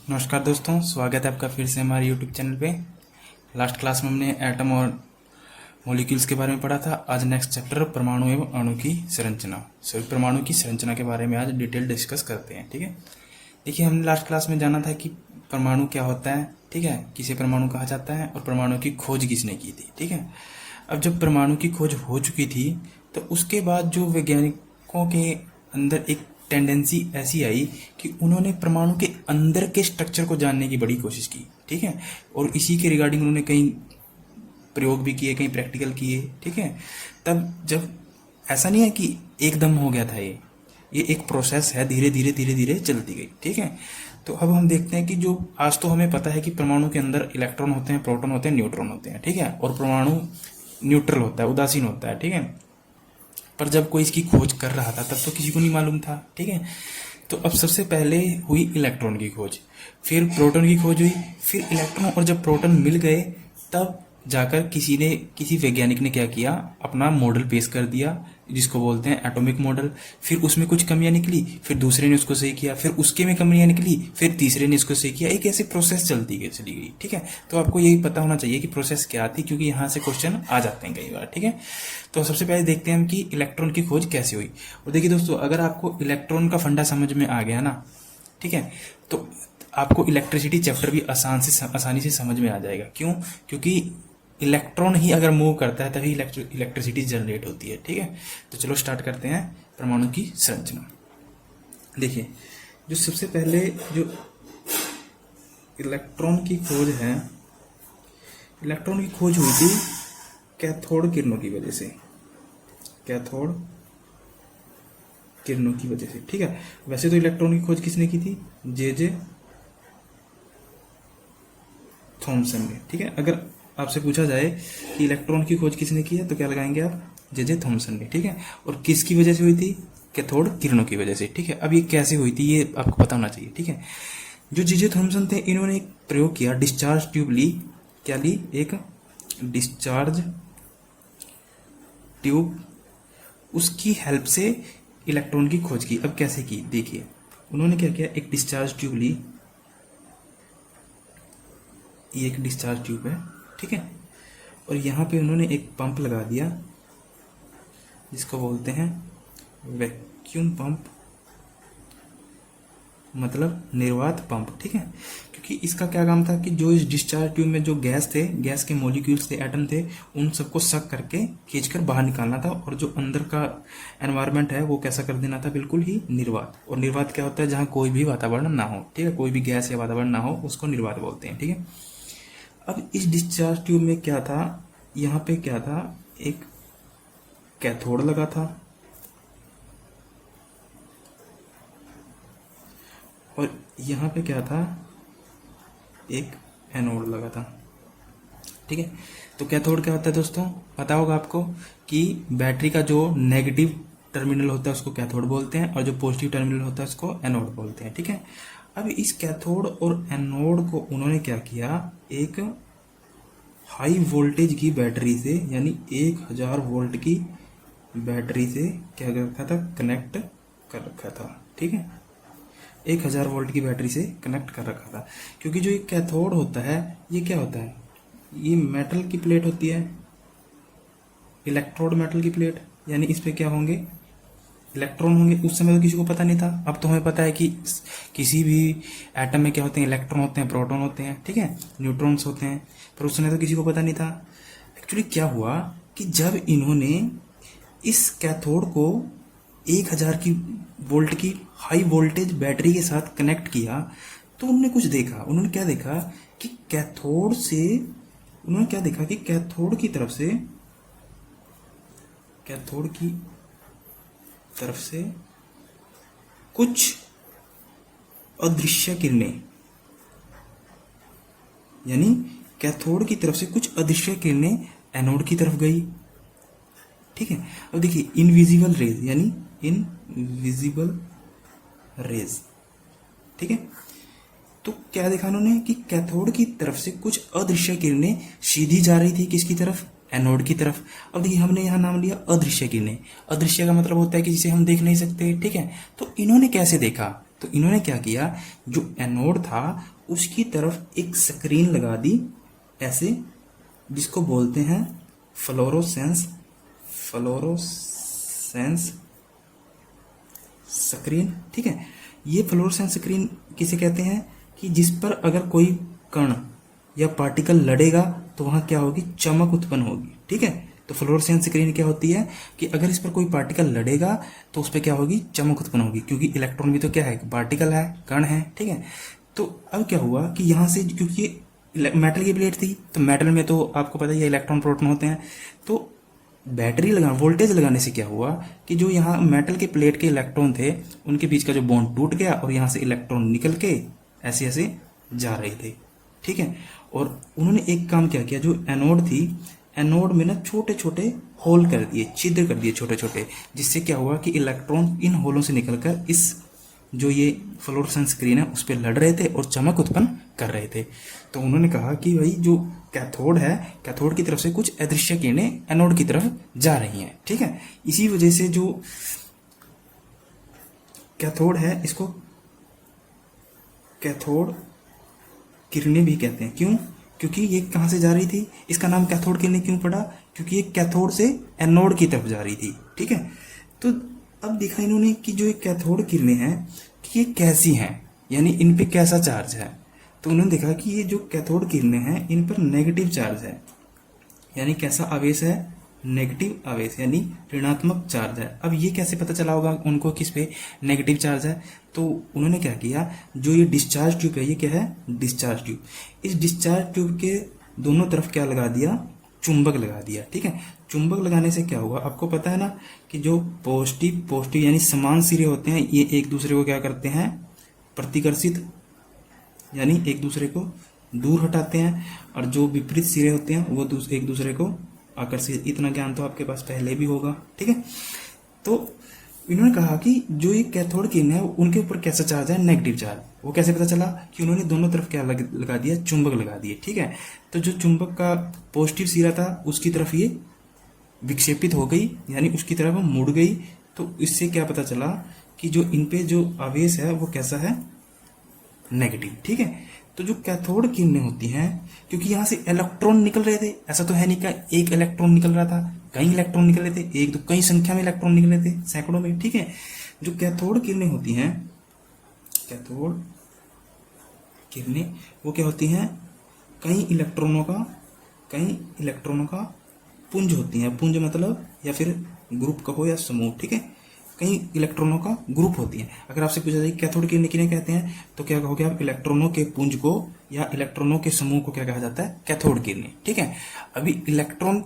नमस्कार दोस्तों, स्वागत है आपका फिर से हमारे यूट्यूब चैनल पे। लास्ट क्लास में हमने एटम और मॉलिक्यूल्स के बारे में पढ़ा था। आज नेक्स्ट चैप्टर परमाणु एवं अणु की संरचना, परमाणु की संरचना के बारे में आज डिटेल डिस्कस करते हैं। ठीक है, देखिए हमने लास्ट क्लास में जाना था कि परमाणु क्या होता है, ठीक है, किसे परमाणु कहा जाता है और परमाणु की खोज किसने की थी। ठीक है, अब जब परमाणु की खोज हो चुकी थी तो उसके बाद जो वैज्ञानिकों के अंदर एक टेंडेंसी ऐसी आई कि उन्होंने परमाणु के अंदर के स्ट्रक्चर को जानने की बड़ी कोशिश की। ठीक है, और इसी के रिगार्डिंग उन्होंने कई प्रयोग भी किए, कई प्रैक्टिकल किए। ठीक है, तब जब ऐसा नहीं है कि एकदम हो गया था, ये एक प्रोसेस है, धीरे धीरे धीरे धीरे चलती गई। ठीक है, तो अब हम देखते हैं कि जो आज तो हमें पता है कि परमाणु के अंदर इलेक्ट्रॉन होते हैं, प्रोटॉन होते हैं, न्यूट्रॉन होते हैं। ठीक है, और परमाणु न्यूट्रल होता है, उदासीन होता है। ठीक है, पर जब कोई इसकी खोज कर रहा था तब तो किसी को नहीं मालूम था। ठीक है, तो अब सबसे पहले हुई इलेक्ट्रॉन की खोज, फिर प्रोटॉन की खोज हुई, फिर इलेक्ट्रॉन, और जब प्रोटॉन मिल गए तब जाकर किसी वैज्ञानिक ने क्या किया, अपना मॉडल पेश कर दिया जिसको बोलते हैं एटॉमिक मॉडल। फिर उसमें कुछ कमियां निकली, फिर दूसरे ने उसको सही किया, फिर उसके में कमियां निकली, फिर तीसरे ने इसको सही किया। एक ऐसे प्रोसेस चलती गई चली गई। ठीक है, तो आपको यही पता होना चाहिए कि प्रोसेस क्या थी, क्योंकि यहाँ से क्वेश्चन आ जाते हैं कई बार। ठीक है, तो सबसे पहले देखते हैं हम कि इलेक्ट्रॉन की खोज कैसे हुई। और देखिए दोस्तों, अगर आपको इलेक्ट्रॉन का फंडा समझ में आ गया ना, ठीक है, तो आपको इलेक्ट्रिसिटी चैप्टर भी आसानी से समझ में आ जाएगा। क्यों? क्योंकि इलेक्ट्रॉन ही अगर मूव करता है तभी इलेक्ट्रिसिटी जनरेट होती है। ठीक है, तो चलो स्टार्ट करते हैं परमाणु की संरचना। देखिए, जो सबसे पहले जो इलेक्ट्रॉन की खोज है, इलेक्ट्रॉन की खोज हुई थी कैथोड किरणों की वजह से, कैथोड किरणों की वजह से। ठीक है, वैसे तो इलेक्ट्रॉन की खोज किसने की थी? जे थॉमसन ने। ठीक है, अगर आपसे पूछा जाए कि इलेक्ट्रॉन की खोज किसने की है तो क्या लगाएंगे आप? जे थॉमसन ने। ठीक है, और किसकी वजह से हुई थी? कैथोड किरणों की वजह से। ठीक है, अब ये कैसे हुई थी ये आपको पता होना चाहिए। ठीक है, जो जे थॉमसन थे इन्होंने एक प्रयोग किया, डिस्चार्ज ट्यूब ली। क्या ली? एक डिस्चार्ज ट्यूब, उसकी हेल्प से इलेक्ट्रॉन की खोज की। अब कैसे की? देखिए, उन्होंने क्या किया, एक डिस्चार्ज ट्यूब ली, ये एक डिस्चार्ज ट्यूब है। ठीक है, और यहाँ पे उन्होंने एक पंप लगा दिया जिसको बोलते हैं वैक्यूम पंप, मतलब निर्वात पंप। ठीक है, क्योंकि इसका क्या काम था कि जो इस डिस्चार्ज ट्यूब में जो गैस थे, गैस के मॉलिक्यूल्स थे, एटम थे, उन सबको सक करके खींचकर बाहर निकालना था, और जो अंदर का एनवायरनमेंट है वो कैसा कर देना था? बिल्कुल ही निर्वात। और निर्वात क्या होता है? जहाँ कोई भी वातावरण ना हो। ठीक है, कोई भी गैस या वातावरण ना हो उसको निर्वात बोलते हैं। ठीक है, अब इस डिस्चार्ज ट्यूब में क्या था, यहाँ पे क्या था, एक कैथोड लगा था और यहाँ पे क्या था, एक एनोड लगा था। ठीक है, तो कैथोड क्या होता है दोस्तों? पता होगा आपको कि बैटरी का जो नेगेटिव टर्मिनल होता है उसको कैथोड बोलते हैं, और जो पॉजिटिव टर्मिनल होता है उसको एनोड बोलते हैं। ठीक है, अब इस कैथोड और एनोड को उन्होंने क्या किया, एक हाई वोल्टेज की बैटरी से, यानी 1000 वोल्ट की बैटरी से क्या कर रखा था? कनेक्ट कर रखा था। ठीक है, 1000 वोल्ट की बैटरी से कनेक्ट कर रखा था। क्योंकि जो ये कैथोड होता है ये क्या होता है? ये मेटल की प्लेट होती है, इलेक्ट्रोड मेटल की प्लेट, यानी इस पे क्या होंगे? इलेक्ट्रॉन होंगे। उस समय तो किसी को पता नहीं था, अब तो हमें पता है कि किसी भी एटम में क्या होते हैं? इलेक्ट्रॉन होते हैं, प्रोटॉन होते हैं, ठीक है, न्यूट्रॉन्स होते हैं, पर उस समय तो किसी को पता नहीं था। एक्चुअली क्या हुआ कि जब इन्होंने इस कैथोड को 1000 की वोल्ट की हाई वोल्टेज बैटरी के साथ कनेक्ट किया तो उन्होंने कुछ देखा। उन्होंने क्या देखा कि कैथोड से, उन्होंने क्या देखा कि कैथोड की तरफ से कुछ अदृश्य किरणें, यानी कैथोड की तरफ से कुछ अदृश्य किरणें एनोड की तरफ गई। ठीक है, अब देखिए इनविजिबल रेज, यानी इनविजिबल रेज। ठीक है, तो क्या देखा उन्होंने कि कैथोड की तरफ से कुछ अदृश्य किरणें सीधी जा रही थी, किसकी तरफ? एनोड की तरफ। अब देखिए हमने यहाँ नाम लिया अदृश्य किरणें। अदृश्य का मतलब होता है कि जिसे हम देख नहीं सकते। ठीक है, तो इन्होंने कैसे देखा? तो इन्होंने क्या किया, जो एनोड था उसकी तरफ एक स्क्रीन लगा दी ऐसे, जिसको बोलते हैं फ्लोरोसेंस स्क्रीन। ठीक है, ये फ्लोरोसेंस स्क्रीन किसे कहते हैं कि जिस पर अगर कोई कण या पार्टिकल लड़ेगा तो वहां क्या होगी, चमक उत्पन्न होगी। ठीक है, तो फ्लोरोसेंस स्क्रीन क्या होती है कि अगर इस पर कोई पार्टिकल लड़ेगा तो उस पर क्या होगी, चमक उत्पन्न होगी, क्योंकि इलेक्ट्रॉन भी तो क्या है, पार्टिकल है, कण है। ठीक है, तो अब क्या हुआ कि यहां से, क्योंकि मेटल की प्लेट थी तो मेटल में तो आपको पता ही है इलेक्ट्रॉन प्रोटॉन होते हैं, तो बैटरी लगा वोल्टेज लगाने से क्या हुआ कि जो यहाँ मेटल के प्लेट के इलेक्ट्रॉन थे उनके बीच का जो बॉन्ड टूट गया और यहाँ से इलेक्ट्रॉन निकल के ऐसे ऐसे जा रहे थे। ठीक है, और उन्होंने एक काम क्या किया, जो एनोड थी, एनोड में ना छोटे छोटे होल कर दिए, छिद्र कर दिए छोटे छोटे, जिससे क्या हुआ कि इलेक्ट्रॉन इन होलों से निकलकर इस जो ये फ्लोरोसेंस स्क्रीन है उस पर लड़ रहे थे और चमक उत्पन्न कर रहे थे। तो उन्होंने कहा कि भाई जो कैथोड है, कैथोड की तरफ से कुछ अदृश्य किरणें एनोड की तरफ जा रही हैं। ठीक है, इसी वजह से जो कैथोड है इसको कैथोड किरणें भी कहते हैं। क्यों? क्योंकि ये कहां से जा रही थी, इसका नाम कैथोड किरणें क्यों पड़ा, क्योंकि ये कैथोड से एनोड की तरफ जा रही थी। ठीक है, तो अब देखा इन्होंने कि जो ये कैथोड किरणें हैं कि ये कैसी हैं, यानी इन पे कैसा चार्ज है। तो उन्होंने देखा कि ये जो कैथोड किरणें हैं इन पर नेगेटिव चार्ज है, यानी कैसा आवेश है, नेगेटिव आवेश, यानी ऋणात्मक चार्ज है। अब ये कैसे पता चला होगा उनको किस पे नेगेटिव चार्ज है, तो उन्होंने क्या किया, जो ये डिस्चार्ज ट्यूब है, ये क्या है, डिस्चार्ज ट्यूब, इस डिस्चार्ज ट्यूब के दोनों तरफ क्या लगा दिया, चुंबक लगा दिया। ठीक है, चुंबक लगाने से क्या हुआ, आपको पता है ना कि जो पॉजिटिव यानी समान सिरे होते हैं ये एक दूसरे को क्या करते हैं, प्रतिकर्षित, यानी एक दूसरे को दूर हटाते हैं, और जो विपरीत सिरे होते हैं वो एक दूसरे को आकर्षित। इतना ज्ञान तो आपके पास पहले भी होगा। ठीक है, तो इन्होंने कहा कि जो ये कैथोड किरण है उनके ऊपर कैसा चार्ज है, नेगेटिव चार्ज। वो कैसे पता चला कि उन्होंने दोनों तरफ क्या लगा दिया, चुंबक लगा दिए। ठीक है, तो जो चुंबक का पॉजिटिव सिरा था उसकी तरफ ये विक्षेपित हो गई, यानी उसकी तरफ मुड़ गई। तो इससे क्या पता चला कि जो इन पे जो आवेश है वो कैसा है, नेगेटिव। ठीक है, तो जो कैथोड किरणें होती हैं, क्योंकि यहां से इलेक्ट्रॉन निकल रहे थे, ऐसा तो है नहीं का एक इलेक्ट्रॉन निकल रहा था, कई इलेक्ट्रॉन निकल रहे थे, एक तो कई संख्या में इलेक्ट्रॉन निकल रहे थे, सैकड़ों में। ठीक है, जो कैथोड किरणें होती हैं, कैथोड किरणें वो क्या होती हैं, कई इलेक्ट्रॉनों का पुंज होती हैं। पुंज मतलब या फिर ग्रुप कहो या समूह। ठीक है, कई इलेक्ट्रॉनों का ग्रुप होती है। अगर आपसे पूछा जाए कैथोड किरणें किन्हें कहते हैं, तो क्या कहोगे आप, इलेक्ट्रॉनों के पुंज को या इलेक्ट्रॉनों के समूह को क्या कहा जाता है, कैथोड किरणें। ठीक है, अभी इलेक्ट्रॉन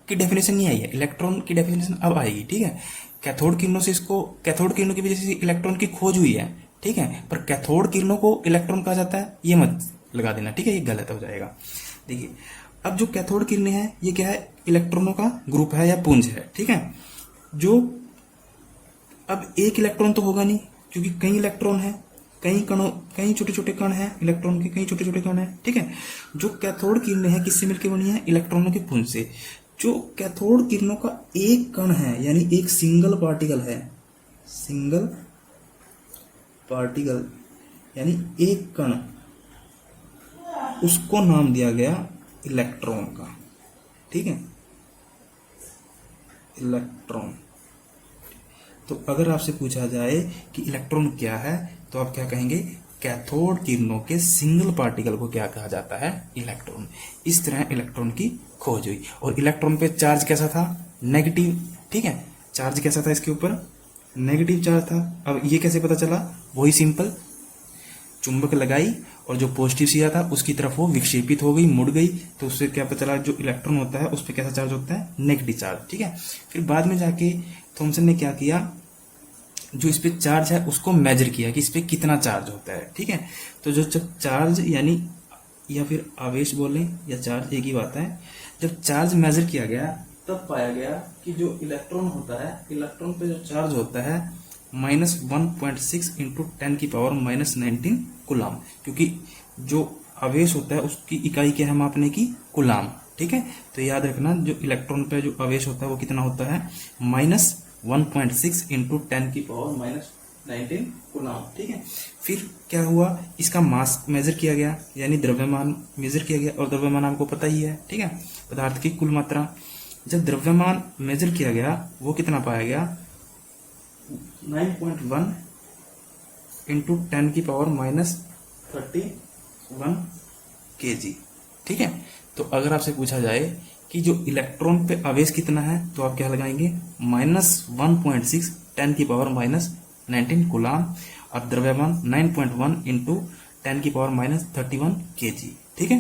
की डेफिनेशन नहीं आई है, इलेक्ट्रॉन की डेफिनेशन अब आएगी। ठीक है, कैथोड किरणों से इसको, कैथोड किरणों की वजह से इलेक्ट्रॉन की खोज हुई है। ठीक है, पर कैथोड किरणों को इलेक्ट्रॉन कहा जाता है, ये मत लगा देना। ठीक है, ये गलत हो जाएगा। देखिए, अब जो कैथोड किरणें हैं ये क्या है, इलेक्ट्रॉनों का ग्रुप है या पुंज है। ठीक है, जो अब एक इलेक्ट्रॉन तो होगा नहीं, क्योंकि कई इलेक्ट्रॉन है, कई छोटे छोटे कण हैं, इलेक्ट्रॉन के कई छोटे छोटे कण हैं। ठीक है, जो कैथोड किरणें हैं किससे मिलकर बनी है, इलेक्ट्रॉनों के पुंज से। जो कैथोड किरणों का एक कण है, यानी एक सिंगल पार्टिकल है, सिंगल पार्टिकल यानी एक कण, उसको नाम दिया गया इलेक्ट्रॉन का। ठीक है, इलेक्ट्रॉन। तो अगर आपसे पूछा जाए कि इलेक्ट्रॉन क्या है, तो आप क्या कहेंगे, कैथोड किरणों के सिंगल पार्टिकल को क्या कहा जाता है, इलेक्ट्रॉन। इस तरह इलेक्ट्रॉन की खोज हुई। और इलेक्ट्रॉन पे चार्ज कैसा था, नेगेटिव। ठीक है, चार्ज कैसा था इसके ऊपर, नेगेटिव चार्ज था। अब ये कैसे पता चला, वही सिंपल, चुंबक लगाई और जो पॉजिटिव सिरा था उसकी तरफ वो विक्षेपित हो गई, मुड़ गई, तो उससे क्या पता चला, जो इलेक्ट्रॉन होता है उस पर कैसा चार्ज होता है, नेगेटिव चार्ज। ठीक है, फिर बाद में जाके थॉमसन ने क्या किया, जो इस पे चार्ज है उसको मेजर किया कि इस पे कितना चार्ज होता है। ठीक है, तो जो जब चार्ज यानी या फिर आवेश बोले या चार्ज एक ही बात है, जब चार्ज मेजर किया गया तब पाया गया कि जो इलेक्ट्रॉन होता है, इलेक्ट्रॉन पे जो चार्ज होता है -1.6 इंटू 10⁻⁻19 कूलाम, क्योंकि जो आवेश होता है उसकी इकाई क्या है मापने की, कूलाम। ठीक है, तो याद रखना जो इलेक्ट्रॉन पे जो आवेश होता है वो कितना होता है, -1.6 इंटू 10⁻⁻⁹ 19 कूलाम। ठीक है, फिर क्या हुआ, इसका मास मेजर किया गया, यानी द्रव्यमान मेजर किया गया, और द्रव्यमान आपको पता ही है। ठीक है, पदार्थ की कुल मात्रा। जब द्रव्यमान मेजर किया गया वो कितना पाया गया, 9.1 इंटू 10 की पावर -31 kg। ठीक है, तो अगर आपसे पूछा जाए कि जो इलेक्ट्रॉन पे आवेश कितना है, तो आप क्या लगाएंगे, -1.6 10 की पावर -19 कूलाम, और द्रव्यमान 9.1 इंटू 10 की पावर -31 kg। ठीक है,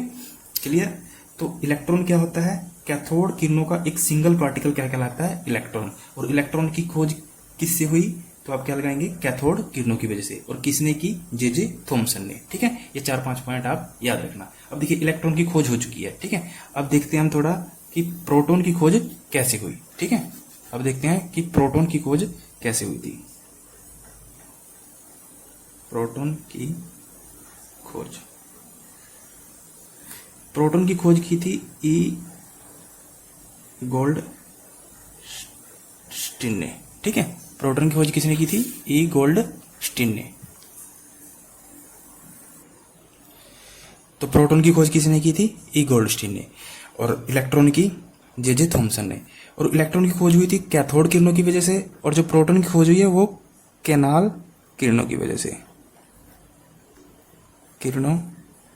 क्लियर। तो इलेक्ट्रॉन क्या होता है, कैथोड किरणों का एक सिंगल पार्टिकल क्या कहलाता है, इलेक्ट्रॉन। और इलेक्ट्रॉन की खोज किससे हुई, तो आप क्या लगाएंगे, कैथोड किरणों की वजह से। और किसने की, जे थॉमसन ने। ठीक है, ये 4-5 पॉइंट आप याद रखना। अब देखिए इलेक्ट्रॉन की खोज हो चुकी है। ठीक है, अब देखते हैं हम थोड़ा कि प्रोटॉन की खोज कैसे हुई। ठीक है, अब देखते हैं कि प्रोटॉन की खोज कैसे हुई थी। प्रोटॉन की खोज, प्रोटॉन की खोज की थी ई गोल्डस्टीन ने। ठीक है, प्रोटॉन की खोज किसने की थी, ई गोल्डस्टीन ने। तो प्रोटॉन की खोज किसने की थी, ई गोल्डस्टीन ने। और इलेक्ट्रॉन की जे थॉमसन ने। और इलेक्ट्रॉन की खोज हुई थी कैथोड किरणों की वजह से, और जो प्रोटॉन की खोज हुई है वो कैनाल किरणों की वजह से, किरणों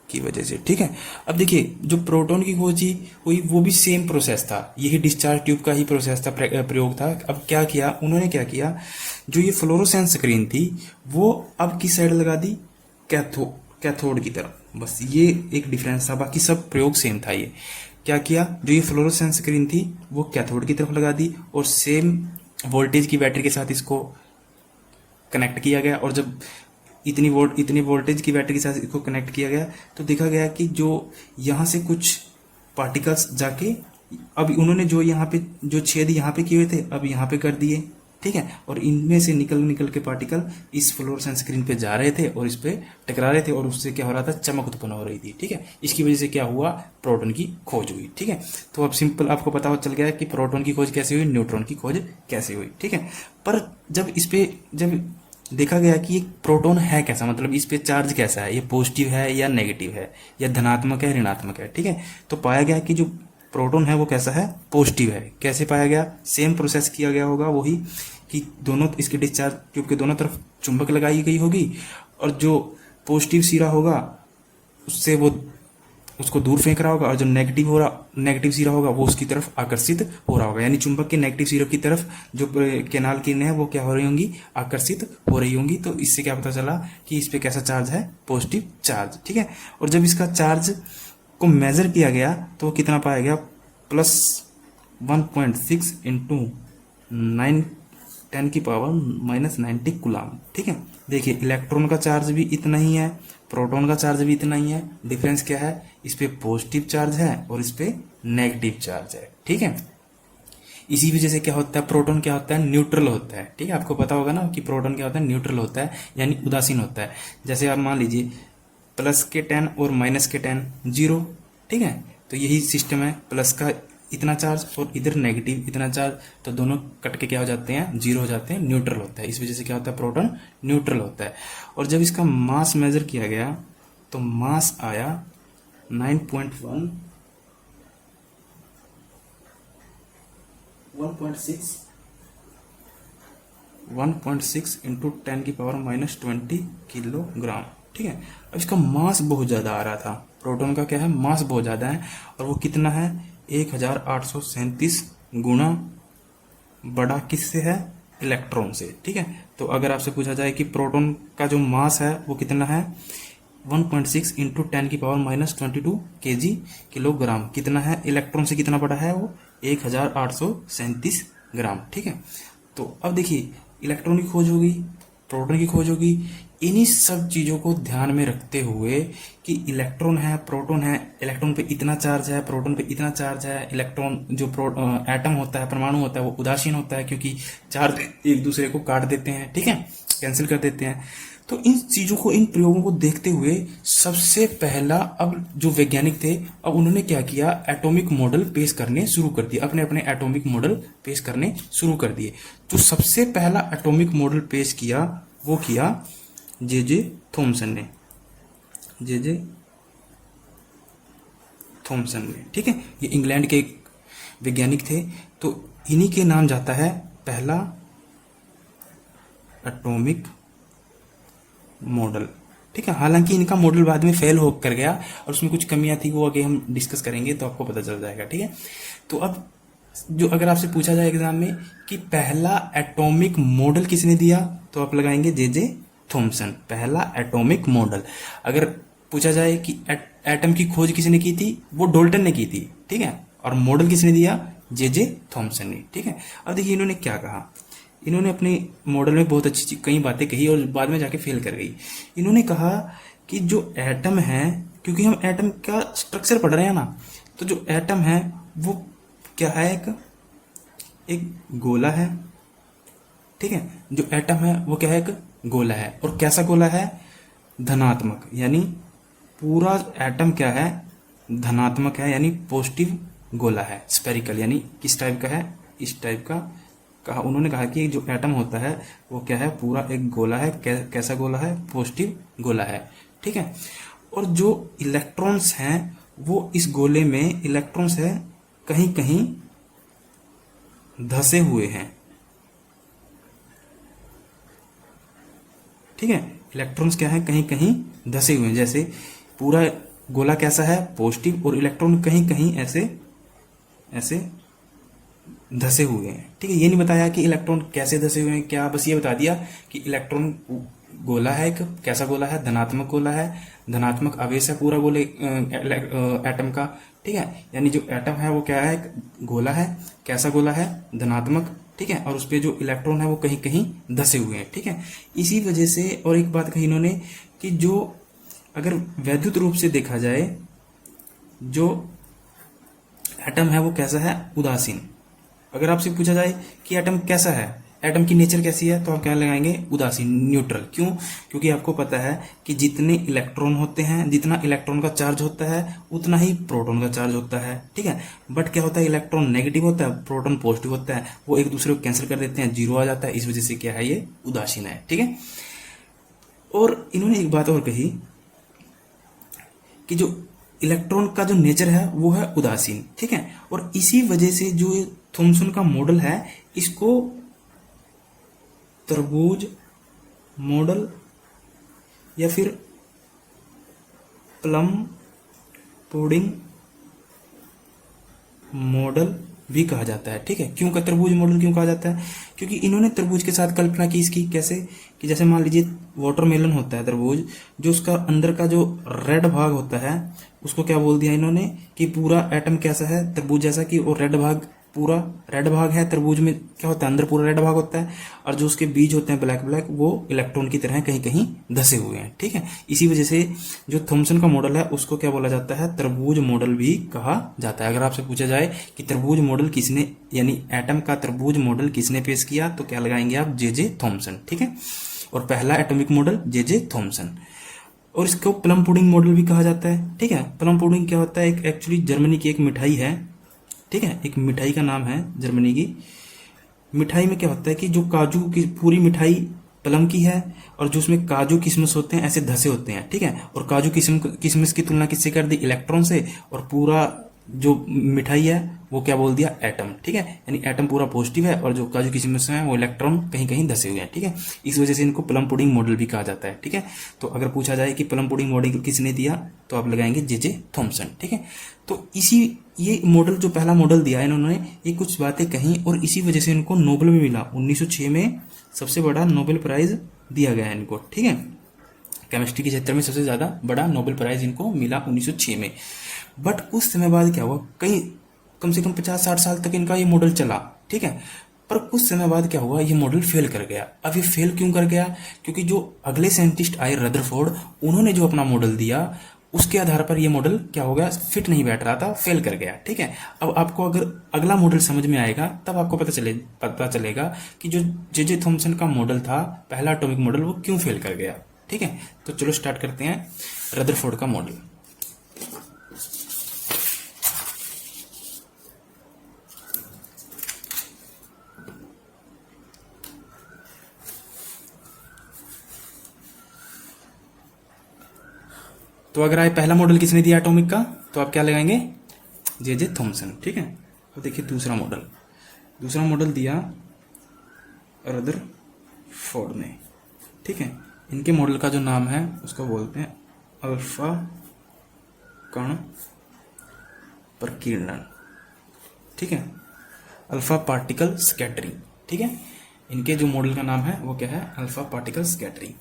की वजह से। ठीक है, अब देखिए जो प्रोटॉन की खोज हुई वो भी सेम प्रोसेस था, यही डिस्चार्ज ट्यूब का ही प्रोसेस था, प्रयोग था। अब क्या किया उन्होंने, क्या किया, जो ये फ्लोरोसेंस स्क्रीन थी वो अब किस साइड लगा दी, कैथोड की तरफ। बस ये एक डिफरेंस था, बाकी सब प्रयोग सेम था। ये क्या किया, जो ये फ्लोरोसेंस स्क्रीन थी वो कैथोड की तरफ लगा दी, और सेम वोल्टेज की बैटरी के साथ इसको कनेक्ट किया गया। और जब इतनी वोल्टेज की बैटरी के साथ इसको कनेक्ट किया गया तो देखा गया कि जो यहाँ से कुछ पार्टिकल्स जाके, अब उन्होंने जो यहाँ पे जो छेद यहाँ पे किए हुए थे अब यहाँ पे कर दिए। ठीक है, और इनमें से निकल के पार्टिकल इस फ्लोरोसेंस स्क्रीन पे जा रहे थे और इस पे टकरा रहे थे, और उससे क्या हो रहा था, चमक उत्पन्न हो रही थी। ठीक है, इसकी वजह से क्या हुआ, प्रोटॉन की खोज हुई। ठीक है, तो अब सिंपल आपको पता चल गया कि प्रोटॉन की खोज कैसे हुई, न्यूट्रॉन की खोज कैसे हुई। ठीक है, पर जब देखा गया कि ये प्रोटॉन है कैसा, मतलब इस पे चार्ज कैसा है, ये पॉजिटिव है या नेगेटिव है, या धनात्मक है ऋणात्मक है। ठीक है, तो पाया गया कि जो प्रोटॉन है वो कैसा है, पॉजिटिव है। कैसे पाया गया, सेम प्रोसेस किया गया होगा, वही कि दोनों इसके डिस्चार्ज ट्यूब के दोनों तरफ चुंबक लगाई गई होगी, और जो पॉजिटिव सिरा होगा उससे वो उसको दूर फेंक रहा होगा, और जो नेगेटिव सिरा होगा वो उसकी तरफ आकर्षित हो रहा होगा। यानी चुंबक के नेगेटिव सिरे की तरफ जो कैनाल किरणें हैं वो क्या हो रही होंगी, आकर्षित हो रही होंगी। तो इससे क्या पता चला कि इस पे कैसा चार्ज है, पॉजिटिव चार्ज। ठीक है, और जब इसका चार्ज को मेजर किया गया तो वो कितना पाया गया, +1.6 इंटू 10 की पावर -90 कूलाम। ठीक है, देखिए इलेक्ट्रॉन का चार्ज भी इतना ही है, प्रोटॉन का चार्ज भी इतना ही है। डिफरेंस क्या है, इस पे पॉजिटिव चार्ज है और इस पे नेगेटिव चार्ज है। ठीक है, इसी वजह से क्या होता है, प्रोटॉन क्या होता है, न्यूट्रल होता है। ठीक है, आपको पता होगा ना कि प्रोटॉन क्या होता है, न्यूट्रल होता है, यानी उदासीन होता है। जैसे आप मान लीजिए प्लस के 10 और माइनस के 10 0। ठीक है, तो यही सिस्टम है, प्लस का इतना चार्ज और इधर नेगेटिव इतना चार्ज, तो दोनों कट के क्या हो जाते हैं, 0 हो जाते हैं, न्यूट्रल होता है। इस वजह से क्या होता है, प्रोटॉन न्यूट्रल होता है। और जब इसका मास मेजर किया गया तो मास आया 1.6 इंटू 10 की पावर -20 किलोग्राम। ठीक है, अब इसका मास बहुत ज़्यादा आ रहा था, प्रोटॉन का क्या है, मास बहुत ज़्यादा है, और वो कितना है, 1837 गुना बड़ा किससे है, इलेक्ट्रॉन से। ठीक है, तो अगर आपसे पूछा जाए कि प्रोटॉन का जो मास है वो कितना है, 1.6 इंटू 10 की पावर -22 kg किलोग्राम, कितना है, इलेक्ट्रॉन से कितना बड़ा है वो, 1837 ग्राम। ठीक है, तो अब देखिए इलेक्ट्रॉन की खोज होगी, प्रोटॉन की खोज होगी, इन्हीं सब चीज़ों को ध्यान में रखते हुए कि इलेक्ट्रॉन है, प्रोटॉन है, इलेक्ट्रॉन पे इतना चार्ज है, प्रोटॉन पे इतना चार्ज है, इलेक्ट्रॉन जो एटम होता है, परमाणु होता है, वो उदासीन होता है क्योंकि चार्ज एक दूसरे को काट देते हैं। ठीक है, कैंसिल कर देते हैं। तो इन चीज़ों को, इन प्रयोगों को देखते हुए सबसे पहला अब जो वैज्ञानिक थे, अब उन्होंने क्या किया, एटॉमिक मॉडल पेश करने शुरू कर दिए, अपने अपने एटॉमिक मॉडल पेश करने शुरू कर दिए। तो सबसे पहला एटॉमिक मॉडल पेश किया वो किया जे जे थॉमसन ने, जे जे थॉमसन ने, ठीक है। ये इंग्लैंड के एक वैज्ञानिक थे, तो इन्हीं के नाम जाता है पहला एटॉमिक मॉडल, ठीक है। हालांकि इनका मॉडल बाद में फेल हो कर गया और उसमें कुछ कमियां थी, वो आगे हम डिस्कस करेंगे तो आपको पता चल जाएगा, ठीक है। तो अब जो अगर आपसे पूछा जाए एग्जाम में कि पहला एटॉमिक मॉडल किसने दिया, तो आप लगाएंगे जे जे थॉमसन, पहला एटॉमिक मॉडल। अगर पूछा जाए कि एटम की खोज किसने की थी, वो डाल्टन ने की थी, ठीक है। और मॉडल किसने दिया, जे जे थॉमसन ने, ठीक है। अब देखिए इन्होंने क्या कहा, इन्होंने अपने मॉडल में बहुत अच्छी कई बातें कही और बाद में जाके फेल कर गई। इन्होंने कहा कि जो एटम है, क्योंकि हम एटम का स्ट्रक्चर पढ़ रहे हैं ना, तो जो एटम है वो क्या है, एक गोला है, ठीक है। जो एटम है वो क्या है, एक गोला है। और कैसा गोला है, धनात्मक, यानी पूरा एटम क्या है, धनात्मक है, यानी पॉजिटिव गोला है। स्फेरिकल यानी किस टाइप का है, इस टाइप का कहा। उन्होंने कहा कि जो एटम होता है वो क्या है, पूरा एक गोला है। कैसा गोला है, पॉजिटिव गोला है, ठीक है। और जो इलेक्ट्रॉन्स हैं वो इस गोले में इलेक्ट्रॉन्स है कहीं कहीं धसे हुए हैं, ठीक है। इलेक्ट्रॉन्स क्या है, कहीं कहीं धसे हुए हैं। जैसे पूरा गोला कैसा है, पॉजिटिव, और इलेक्ट्रॉन कहीं कहीं ऐसे ऐसे धसे हुए हैं, ठीक है। ये नहीं बताया कि इलेक्ट्रॉन कैसे धसे हुए हैं, क्या, बस ये बता दिया कि इलेक्ट्रॉन गोला है, एक कैसा गोला है, धनात्मक गोला है, धनात्मक आवेश है पूरा गोले एटम का, ठीक है। यानी जो एटम है वो क्या है, एक गोला है, कैसा गोला है, धनात्मक, ठीक है। और उस पर जो इलेक्ट्रॉन है वो कहीं कहीं धसे हुए हैं, ठीक है। इसी वजह से और एक बात कही इन्होंने कि जो अगर वैद्युत रूप से देखा जाए, जो एटम है वो कैसा है, उदासीन। अगर आपसे पूछा जाए कि एटम कैसा है, एटम की नेचर कैसी है, तो आप क्या लगाएंगे, उदासीन, न्यूट्रल। क्यों, क्योंकि आपको पता है कि जितने इलेक्ट्रॉन होते हैं, जितना इलेक्ट्रॉन का चार्ज होता है उतना ही प्रोटॉन का चार्ज होता है, ठीक है। बट क्या होता है, इलेक्ट्रॉन नेगेटिव होता है, प्रोटॉन पॉजिटिव होता है, वो एक दूसरे को कैंसिल कर देते हैं, जीरो आ जाता है। इस वजह से क्या है, ये उदासीन है, ठीक है। और इन्होंने एक बात और कही कि जो इलेक्ट्रॉन का जो नेचर है वो है उदासीन, ठीक है। और इसी वजह से जो थॉमसन का मॉडल है, इसको तरबूज मॉडल या फिर प्लम पुडिंग मॉडल भी कहा जाता है, ठीक है। क्यों का तरबूज मॉडल क्यों कहा जाता है, क्योंकि इन्होंने तरबूज के साथ कल्पना की इसकी, कैसे कि जैसे मान लीजिए वाटरमेलन होता है तरबूज, जो उसका अंदर का जो रेड भाग होता है उसको क्या बोल दिया इन्होंने कि पूरा एटम कैसा है, तरबूज जैसा, कि वो रेड भाग, पूरा रेड भाग है तरबूज में, क्या होता है, अंदर पूरा रेड भाग होता है। और जो उसके बीज होते हैं ब्लैक ब्लैक, वो इलेक्ट्रॉन की तरह कहीं कहीं धसे हुए हैं, ठीक है। इसी वजह से जो थॉमसन का मॉडल है उसको क्या बोला जाता है, तरबूज मॉडल भी कहा जाता है। अगर आपसे पूछा जाए कि तरबूज मॉडल किसने, यानी एटम का तरबूज मॉडल किसने पेश किया, तो क्या लगाएंगे आप, जे जे थॉमसन, ठीक है। और पहला एटॉमिक मॉडल जे जे थॉमसन। और इसको प्लम पुडिंग मॉडल भी कहा जाता है, ठीक है। प्लम पुडिंग क्या होता है, एक एक्चुअली जर्मनी की एक मिठाई है, ठीक है। एक मिठाई का नाम है जर्मनी की। मिठाई में क्या होता है कि जो काजू की पूरी मिठाई प्लम की है, और जो उसमें काजू किशमिश होते हैं ऐसे धसे होते हैं, ठीक है। और काजू किशमिश की तुलना किससे कर दी, इलेक्ट्रॉन से। और पूरा जो मिठाई है वो क्या बोल दिया, एटम, ठीक है। यानी एटम पूरा पॉजिटिव है और जो काजू किशमिश है वो इलेक्ट्रॉन कहीं कहीं धसे हुए हैं, ठीक है। इस वजह से इनको प्लम पुडिंग मॉडल भी कहा जाता है, ठीक है। तो अगर पूछा जाए कि प्लम पुडिंग मॉडल किसने दिया, तो आप लगाएंगे जे जे थॉमसन, ठीक है। तो इसी ये मॉडल जो पहला मॉडल दिया इन्होंने, ये कुछ बातें कहीं और इसी वजह से इनको नोबेल भी मिला। 1906 में सबसे बड़ा नोबेल प्राइज दिया गया इनको, ठीक है। केमिस्ट्री के क्षेत्र में सबसे ज्यादा बड़ा नोबेल प्राइज इनको मिला 1906 में। बट कुछ समय बाद क्या हुआ, कई कम से कम 50-60 साल तक इनका ये मॉडल चला, ठीक है। पर कुछ समय बाद क्या हुआ, ये मॉडल फेल कर गया। अब ये फेल क्यों कर गया, क्योंकि जो अगले साइंटिस्ट आए रदरफोर्ड, उन्होंने जो अपना मॉडल दिया उसके आधार पर ये मॉडल क्या हो गया, फिट नहीं बैठ रहा था, फेल कर गया, ठीक है। अब आपको अगर अगला मॉडल समझ में आएगा तब आपको पता चलेगा कि जो जे जे थॉमसन का मॉडल था, पहला एटॉमिक मॉडल, वो क्यों फेल कर गया, ठीक है। तो चलो स्टार्ट करते हैं रदरफोर्ड का मॉडल। तो अगर आए पहला मॉडल किसने दिया एटॉमिक का, तो आप क्या लगाएंगे, जे थॉमसन। ठीक है। अब देखिए दूसरा मॉडल दिया रदरफोर्ड ने। ठीक है। इनके मॉडल का जो नाम है उसको बोलते हैं अल्फा कण प्रकीर्णन। ठीक है, अल्फा पार्टिकल स्कैटरिंग। ठीक है, इनके जो मॉडल का नाम है वो क्या है, अल्फा पार्टिकल स्कैटरिंग।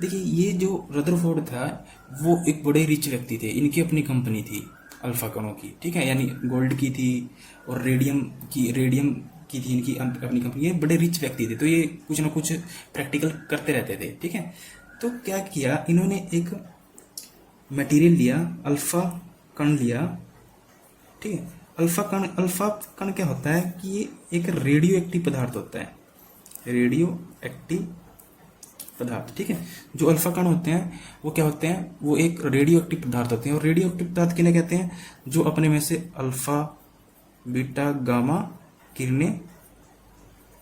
देखिए ये जो रदरफोर्ड था वो एक बड़े रिच व्यक्ति थे, इनकी अपनी कंपनी थी अल्फा कणों की। ठीक है, यानी गोल्ड की थी और रेडियम की थी इनकी अपनी कंपनी। ये बड़े रिच व्यक्ति थे, तो ये कुछ ना कुछ प्रैक्टिकल करते रहते थे। ठीक है, तो क्या किया इन्होंने, एक मटेरियल लिया, अल्फा कण लिया। ठीक है, अल्फा कण क्या होता है कि ये एक रेडियो एक्टिव पदार्थ होता है, रेडियो एक्टिव पदार्थ। ठीक है, जो अल्फा कण होते हैं वो क्या होते हैं, वो एक रेडियो एक्टिव पदार्थ होते हैं। और रेडियो एक्टिव पदार्थ किन्हें कहते हैं, जो अपने में से अल्फा बीटा गामा किरणें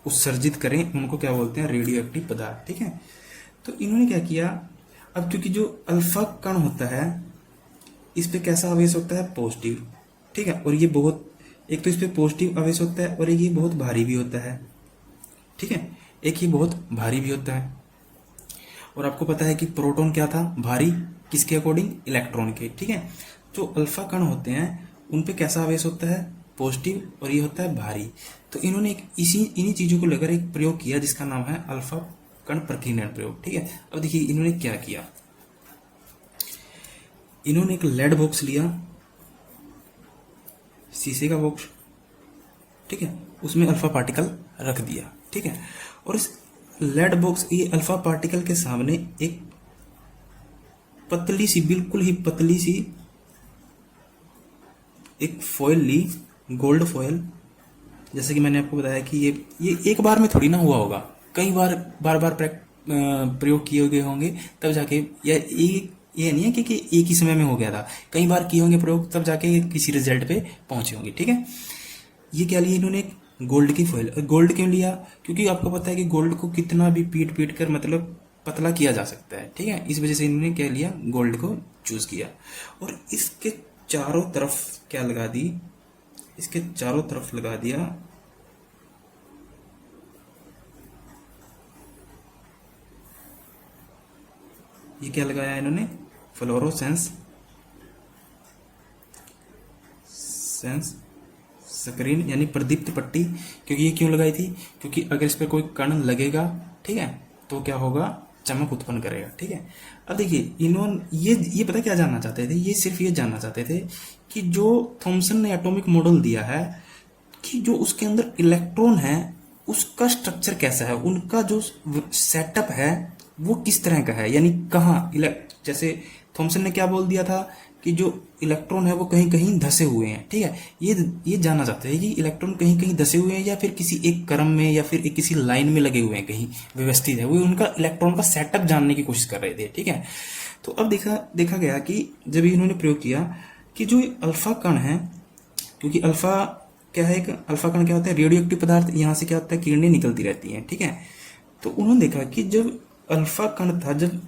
उत्सर्जित करें, उनको क्या बोलते हैं, रेडियो एक्टिव पदार्थ। ठीक है, तो इन्होंने क्या किया, अब क्योंकि जो अल्फा कण होता है इस पे कैसा आवेश होता है, पॉजिटिव। ठीक है, और ये बहुत, एक तो इस पे पॉजिटिव आवेश होता है और एक ये बहुत भारी भी होता है। ठीक है, एक ही बहुत भारी भी होता है। और आपको पता है कि प्रोटॉन क्या था, भारी, किसके अकॉर्डिंग, इलेक्ट्रॉन के। ठीक है, जो अल्फा कण होते हैं उन पे कैसा आवेश होता है, पॉजिटिव, और ये होता है भारी। तो इन्होंने एक इन्हीं चीजों को लेकर एक प्रयोग किया जिसका नाम है अल्फा कण प्रकीर्णन प्रयोग। ठीक है, अब देखिए इन्होंने क्या किया, इन्होंने एक लेड बॉक्स लिया, शीशे का बॉक्स। ठीक है, उसमें अल्फा पार्टिकल रख दिया। ठीक है, और इस लेड बॉक्स, ये अल्फा पार्टिकल के सामने एक पतली सी, बिल्कुल ही पतली सी एक फॉयल ली, गोल्ड फॉयल। जैसे कि मैंने आपको बताया कि ये एक बार में थोड़ी ना हुआ होगा, कई बार बार प्रयोग किए गए होंगे तब जाके, या ये नहीं है कि एक ही समय में हो गया था, कई बार किए होंगे प्रयोग तब जाके किसी रिजल्ट पे पहुंचे होंगे। ठीक है, ये क्या लिया इन्होंने, गोल्ड की फॉइल। गोल्ड क्यों लिया, क्योंकि आपको पता है कि गोल्ड को कितना भी पीट कर मतलब पतला किया जा सकता है। ठीक है, इस वजह से इन्होंने क्या लिया, गोल्ड को चूज किया। और इसके चारों तरफ क्या लगा दी, इसके चारों तरफ लगा दिया ये क्या लगाया इन्होंने, फ्लोरोसेंस स्क्रीन, यानी प्रदीप्त पट्टी। क्योंकि ये क्यों लगाई थी, क्योंकि अगर इस पर कोई कण लगेगा, ठीक है, तो क्या होगा, चमक उत्पन्न करेगा। ठीक है, अब देखिए इन्होंने ये पता क्या जानना चाहते थे, ये सिर्फ ये जानना चाहते थे कि जो थॉमसन ने एटॉमिक मॉडल दिया है कि जो उसके अंदर इलेक्ट्रॉन है उसका स्ट्रक्चर कैसा है, उनका जो सेटअप है वो किस तरह का है, यानी कहाँ, जैसे थॉमसन ने क्या बोल दिया था कि जो इलेक्ट्रॉन है वो कहीं कहीं धसे हुए हैं। ठीक है, ये जानना चाहते हैं कि इलेक्ट्रॉन कहीं कहीं धसे हुए हैं या फिर किसी एक क्रम में या फिर किसी लाइन में लगे हुए हैं, कहीं व्यवस्थित है, वो उनका इलेक्ट्रॉन का सेटअप जानने की कोशिश कर रहे थे। ठीक है, तो अब देखा गया कि जब इन्होंने प्रयोग किया कि जो अल्फा कण है, क्योंकि अल्फा क्या है, एक अल्फा कण क्या होता है, रेडियो एक्टिव पदार्थ, यहाँ से क्या होता है, किरणें निकलती रहती हैं। ठीक है, तो उन्होंने देखा कि जब अल्फा कण था, जब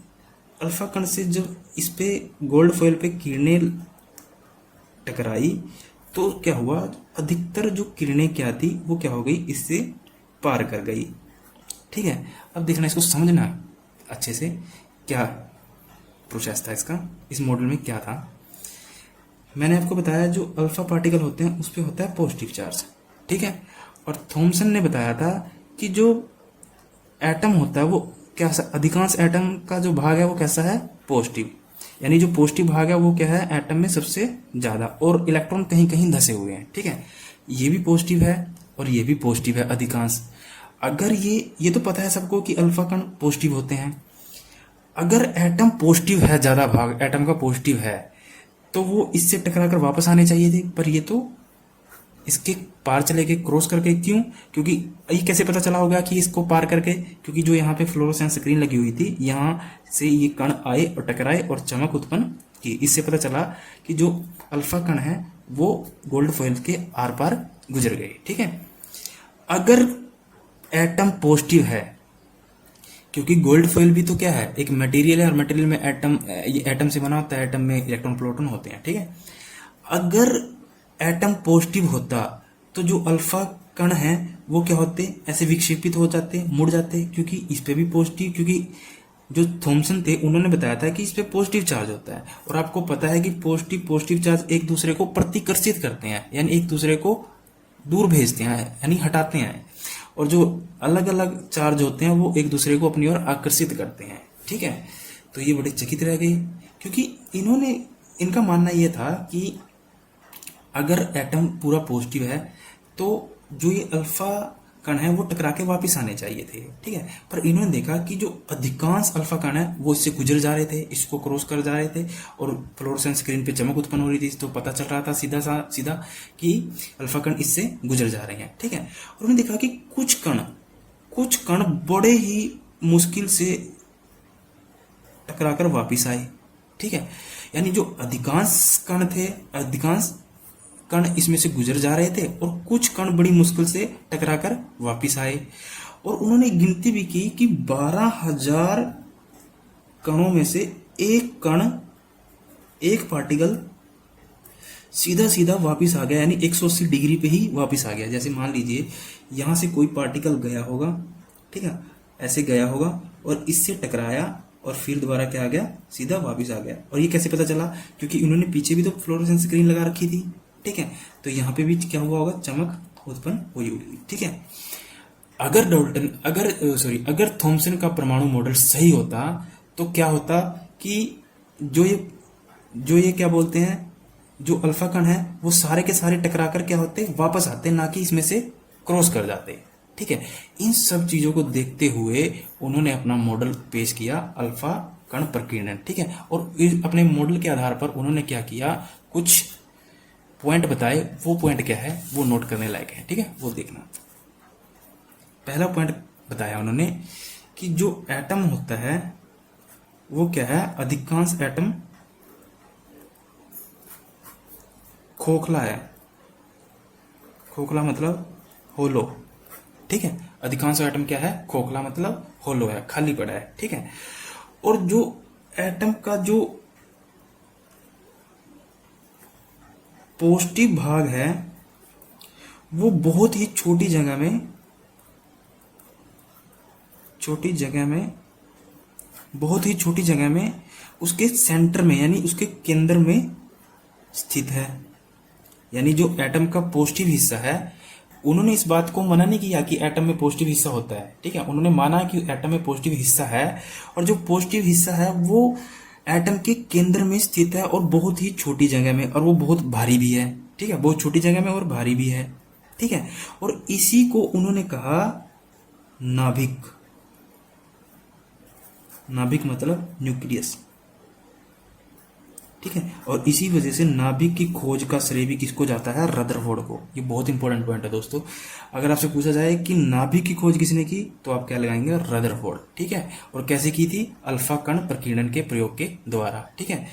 अल्फा कण से जब इस पे गोल्ड फॉइल पे किरणें टकराई तो क्या हुआ, अधिकतर जो किरणें क्या थी वो क्या हो गई, इससे पार कर गई। ठीक है, अब देखना, इसको समझना अच्छे से, क्या प्रोसेस था इसका, इस मॉडल में क्या था। मैंने आपको बताया जो अल्फा पार्टिकल होते हैं उस पर होता है पॉजिटिव चार्ज। ठीक है, और थॉमसन ने बताया था कि जो एटम होता है वो कैसा, अधिकांश एटम का जो भाग है वो कैसा है, पॉजिटिव, यानी जो पॉजिटिव भाग है वो क्या है, एटम में सबसे ज्यादा, और इलेक्ट्रॉन कहीं कहीं धसे हुए हैं। ठीक है, ये भी पॉजिटिव है और ये भी पॉजिटिव है अधिकांश। अगर ये तो पता है सबको कि अल्फा कण पॉजिटिव होते हैं, अगर एटम पॉजिटिव है, ज्यादा भाग एटम का पॉजिटिव है, तो वो इससे टकरा कर वापस आने चाहिए थे, पर ये तो इसके पार चले गए, क्रॉस करके। क्यों, क्योंकि ये कैसे पता चला होगा कि इसको पार करके, क्योंकि जो यहाँ पे फ्लोरोसेंस स्क्रीन लगी हुई थी, यहाँ से ये कण आए और टकराए और चमक उत्पन्न की। इससे पता चला कि जो अल्फा कण है वो गोल्ड फॉइल के आर पार गुजर गए। ठीक है, अगर एटम पॉजिटिव है, क्योंकि गोल्ड फॉइल भी तो क्या है, एक मटेरियल है, और मटेरियल में एटम, ये एटम से बना होता है, एटम में इलेक्ट्रॉन प्रोटॉन होते हैं, ठीक है। अगर एटम पॉजिटिव होता तो जो अल्फा कण है वो क्या होते, ऐसे विक्षेपित हो जाते, मुड़ जाते, क्योंकि इस पे भी पॉजिटिव, क्योंकि जो थॉमसन थे उन्होंने बताया था कि इस पे पॉजिटिव चार्ज होता है, और आपको पता है कि पॉजिटिव चार्ज एक दूसरे को प्रतिकर्षित करते हैं, यानी एक दूसरे को दूर भेजते हैं, यानी हटाते हैं, और जो अलग अलग चार्ज होते हैं वो एक दूसरे को अपनी ओर आकर्षित करते हैं, ठीक है। तो ये बड़े चकित रह गए, क्योंकि इनका मानना ये था कि अगर एटम पूरा पॉजिटिव है तो जो ये अल्फा कण है वो टकरा के वापिस आने चाहिए थे, ठीक है। पर इन्होंने देखा कि जो अधिकांश अल्फा कण है वो इससे गुजर जा रहे थे, इसको क्रॉस कर जा रहे थे, और फ्लोरोसेंस स्क्रीन पे चमक उत्पन्न हो रही थी, तो पता चल रहा था सीधा कि अल्फा कण इससे गुजर जा रहे हैं, ठीक है। और उन्होंने देखा कि कुछ कण बड़े ही मुश्किल से टकराकर वापिस आए, ठीक है। यानी जो अधिकांश कण इसमें से गुजर जा रहे थे, और कुछ कण बड़ी मुश्किल से टकराकर वापिस आए। और उन्होंने गिनती भी की कि 12,000 कणों में से एक पार्टिकल सीधा वापिस आ गया, यानी 180 डिग्री पे ही वापिस आ गया। जैसे मान लीजिए यहां से कोई पार्टिकल गया होगा, ठीक है, ऐसे गया होगा और इससे टकराया और फिर दोबारा क्या आ गया, सीधा वापिस आ गया। और ये कैसे पता चला, क्योंकि इन्होंने पीछे भी तो फ्लोरोसेंस स्क्रीन लगा रखी थी, ठीक है। तो यहाँ पे भी क्या हुआ होगा, चमक उत्पन्न हुई होगी, ठीक है। अगर थॉमसन का परमाणु मॉडल सही होता तो क्या होता कि जो ये क्या बोलते हैं, जो अल्फा कण है वो सारे के सारे टकरा कर क्या होते, वापस आते, ना कि इसमें से क्रॉस कर जाते, ठीक है। इन सब चीजों को देखते हुए उन्होंने अपना मॉडल पेश किया, अल्फा कण प्रकीर्णन, ठीक है। और अपने मॉडल के आधार पर उन्होंने क्या किया, कुछ पॉइंट बताए। वो पॉइंट क्या है, वो नोट करने लायक है, ठीक है, वो देखना। पहला पॉइंट बताया उन्होंने कि जो एटम होता है वो क्या है, अधिकांश एटम खोखला है। खोखला मतलब होलो, ठीक है। अधिकांश एटम क्या है, खोखला मतलब होलो है, खाली पड़ा है, ठीक है। और जो एटम का जो पॉजिटिव भाग है वो बहुत ही छोटी जगह में उसके सेंटर में, यानी उसके केंद्र में स्थित है। यानी जो एटम का पॉजिटिव हिस्सा है, उन्होंने इस बात को मना नहीं किया कि एटम में पॉजिटिव हिस्सा होता है, ठीक है। उन्होंने माना कि एटम में पॉजिटिव हिस्सा है, और जो पॉजिटिव हिस्सा है वो एटम के केंद्र में स्थित है, और बहुत ही छोटी जगह में, और वो बहुत भारी भी है, ठीक है, बहुत छोटी जगह में और भारी भी है, ठीक है। और इसी को उन्होंने कहा नाभिक। नाभिक मतलब न्यूक्लियस, ठीक है। और इसी वजह से नाभिक की खोज का श्रेय भी किसको जाता है, रदरफोर्ड को। ये बहुत इंपॉर्टेंट पॉइंट है दोस्तों। अगर आपसे पूछा जाए कि नाभिक की खोज किसने की, तो आप क्या लगाएंगे, रदरफोर्ड, ठीक है। और कैसे की थी, अल्फा कण प्रकीर्णन के प्रयोग के द्वारा, ठीक है।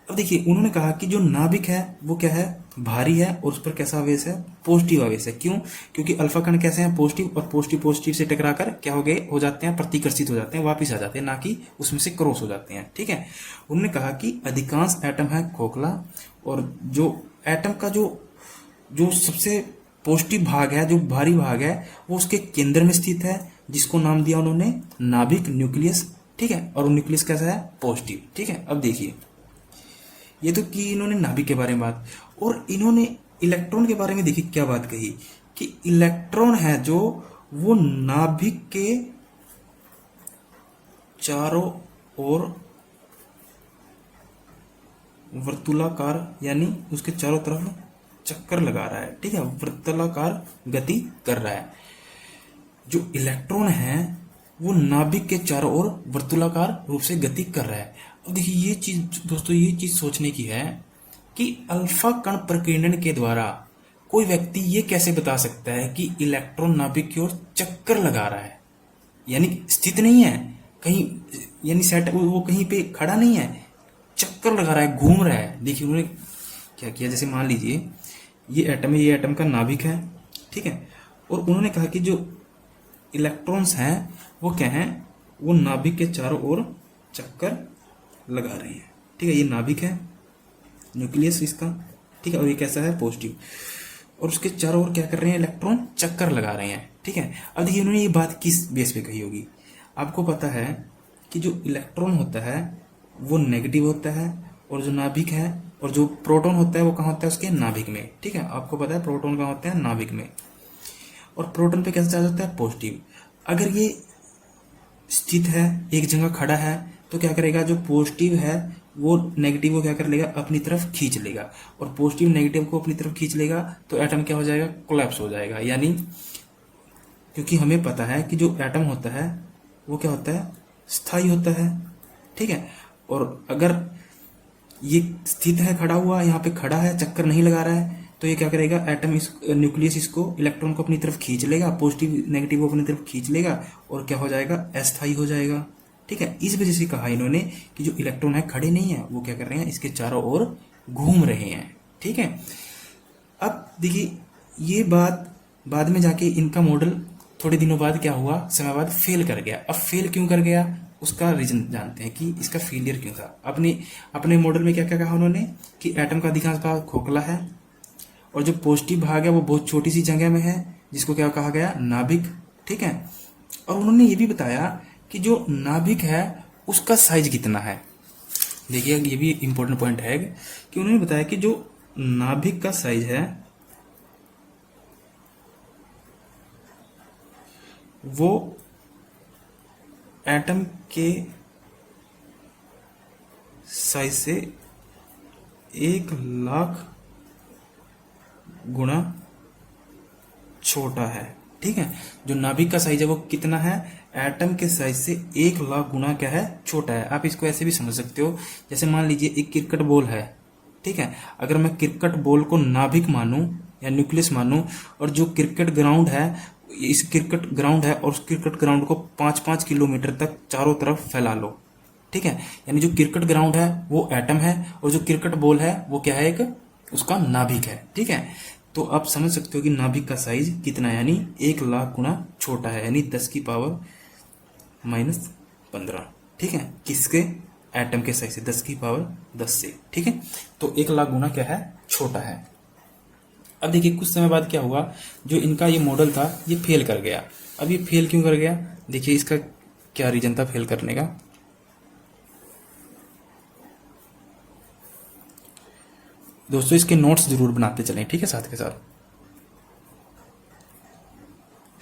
अब देखिए उन्होंने कहा कि जो नाभिक है वो क्या है, भारी है, और उस पर कैसा आवेश है, पॉजिटिव आवेश है। क्यों, क्योंकि अल्फा कण कैसे हैं, पॉजिटिव, और पॉजिटिव से टकराकर क्या हो जाते हैं, प्रतिकर्षित हो जाते हैं, वापिस आ जाते हैं, ना कि उसमें से क्रॉस हो जाते हैं, ठीक है। उन्होंने कहा कि अधिकांश एटम है खोखला, और जो एटम का जो सबसे पॉजिटिव भाग है, जो भारी भाग है, वो उसके केंद्र में स्थित है, जिसको नाम दिया उन्होंने नाभिक, न्यूक्लियस, ठीक है। और न्यूक्लियस कैसा है, पॉजिटिव, ठीक है। अब देखिए ये तो की इन्होंने नाभिक के बारे में बात, और इन्होंने इलेक्ट्रॉन के बारे में देखिए क्या बात कही कि इलेक्ट्रॉन है जो वो नाभिक के चारों ओर वर्तुलाकार, यानी उसके चारों तरफ चक्कर लगा रहा है, ठीक है, वर्तुलाकार गति कर रहा है। जो इलेक्ट्रॉन है वो नाभिक के चारों ओर वर्तुलाकार रूप से गति कर रहा है। अब देखिए ये चीज दोस्तों, ये चीज सोचने की है कि अल्फा कण प्रकीर्णन के द्वारा कोई व्यक्ति ये कैसे बता सकता है कि इलेक्ट्रॉन नाभिक की ओर चक्कर लगा रहा है, यानी स्थित नहीं है कहीं, यानी सेट वो कहीं पे खड़ा नहीं है, चक्कर लगा रहा है, घूम रहा है। देखिए उन्होंने क्या किया, जैसे मान लीजिए ये एटम है, ये एटम का नाभिक है, ठीक है। और उन्होंने कहा कि जो इलेक्ट्रॉन्स हैं वो क्या हैं, वो नाभिक के चारों ओर चक्कर लगा रहे हैं। ठीक है, ये नाभिक है, न्यूक्लियस इसका, ठीक है, और ये कैसा है, पॉजिटिव, और उसके चारों ओर क्या कर रहे हैं, इलेक्ट्रॉन चक्कर लगा रहे हैं। ठीक है, अब देखिए उन्होंने ये बात किस बेस पे कही होगी। आपको पता है कि जो इलेक्ट्रॉन होता है वो नेगेटिव होता है, और जो नाभिक है, और जो प्रोटॉन होता है वो कहाँ होता है, उसके नाभिक में। ठीक है, आपको पता है प्रोटॉन कहाँ होता है, नाभिक में, और प्रोटॉन पे कैसा चार्ज होता है, पॉजिटिव। अगर ये स्थित है, एक जगह खड़ा है, तो क्या करेगा, जो पॉजिटिव है वो नेगेटिव को क्या कर लेगा, अपनी तरफ खींच लेगा, और पॉजिटिव नेगेटिव को अपनी तरफ खींच लेगा, तो एटम क्या हो जाएगा, कोलैप्स हो जाएगा। यानी क्योंकि हमें पता है कि जो एटम होता है वो क्या होता है, स्थायी होता है। ठीक है, और अगर ये स्थित है, खड़ा हुआ, यहाँ पे खड़ा है, चक्कर नहीं लगा रहा है, तो ये क्या करेगा, एटम इस न्यूक्लियस इसको, इलेक्ट्रॉन को अपनी तरफ खींच लेगा, पॉजिटिव नेगेटिव को अपनी तरफ खींच लेगा, और क्या हो जाएगा, अस्थायी हो जाएगा। ठीक है, इस वजह से कहा इन्होंने कि जो इलेक्ट्रॉन है खड़े नहीं है, वो क्या कर रहे हैं, इसके चारों ओर घूम रहे हैं। ठीक है, अब देखिए ये बात बाद में जाके इनका मॉडल थोड़े दिनों बाद क्या हुआ, समय बाद फेल कर गया। अब फेल क्यों कर गया, उसका रीजन जानते हैं कि इसका फेलियर क्यों था। अपने मॉडल में क्या क्या कहा उन्होंने कि एटम का अधिकांश भाग खोखला है, और जो पॉजिटिव भाग है वो बहुत छोटी सी जगह में है, जिसको क्या कहा गया, नाभिक। ठीक है, और उन्होंने ये भी बताया कि जो नाभिक है उसका साइज कितना है। देखिए ये भी इंपॉर्टेंट पॉइंट है कि उन्होंने बताया कि जो नाभिक का साइज है वो एटम के साइज से 1,00,000 गुना छोटा है। ठीक है, जो नाभिक का साइज है वो कितना है, एटम के साइज से 1,00,000 गुना क्या है, छोटा है। आप इसको ऐसे भी समझ सकते हो, जैसे मान लीजिए एक क्रिकेट बॉल है। ठीक है, अगर मैं क्रिकेट बॉल को नाभिक मानूं या न्यूक्लियस मानूं, और जो क्रिकेट ग्राउंड है, इस क्रिकेट ग्राउंड है, और उस क्रिकेट ग्राउंड को 5-5 किलोमीटर तक चारों तरफ फैला लो। ठीक है, यानी जो क्रिकेट ग्राउंड है वो एटम है, और जो क्रिकेट बॉल है वो क्या है, एक उसका नाभिक है। ठीक है, तो आप समझ सकते हो कि नाभिक का साइज कितना है, यानी 1,00,000 गुना छोटा है, यानी 10 की पावर -15। ठीक है, किसके, एटम के साइज से 10 की पावर 10 से। ठीक है, तो 1,00,000 गुना क्या है, छोटा है। अब देखिए कुछ समय बाद क्या हुआ, जो इनका ये मॉडल था ये फेल कर गया। अब ये फेल क्यों कर गया, देखिए इसका क्या रीजन था फेल करने का। दोस्तों इसके नोट्स जरूर बनाते चलें, ठीक है, साथ के साथ।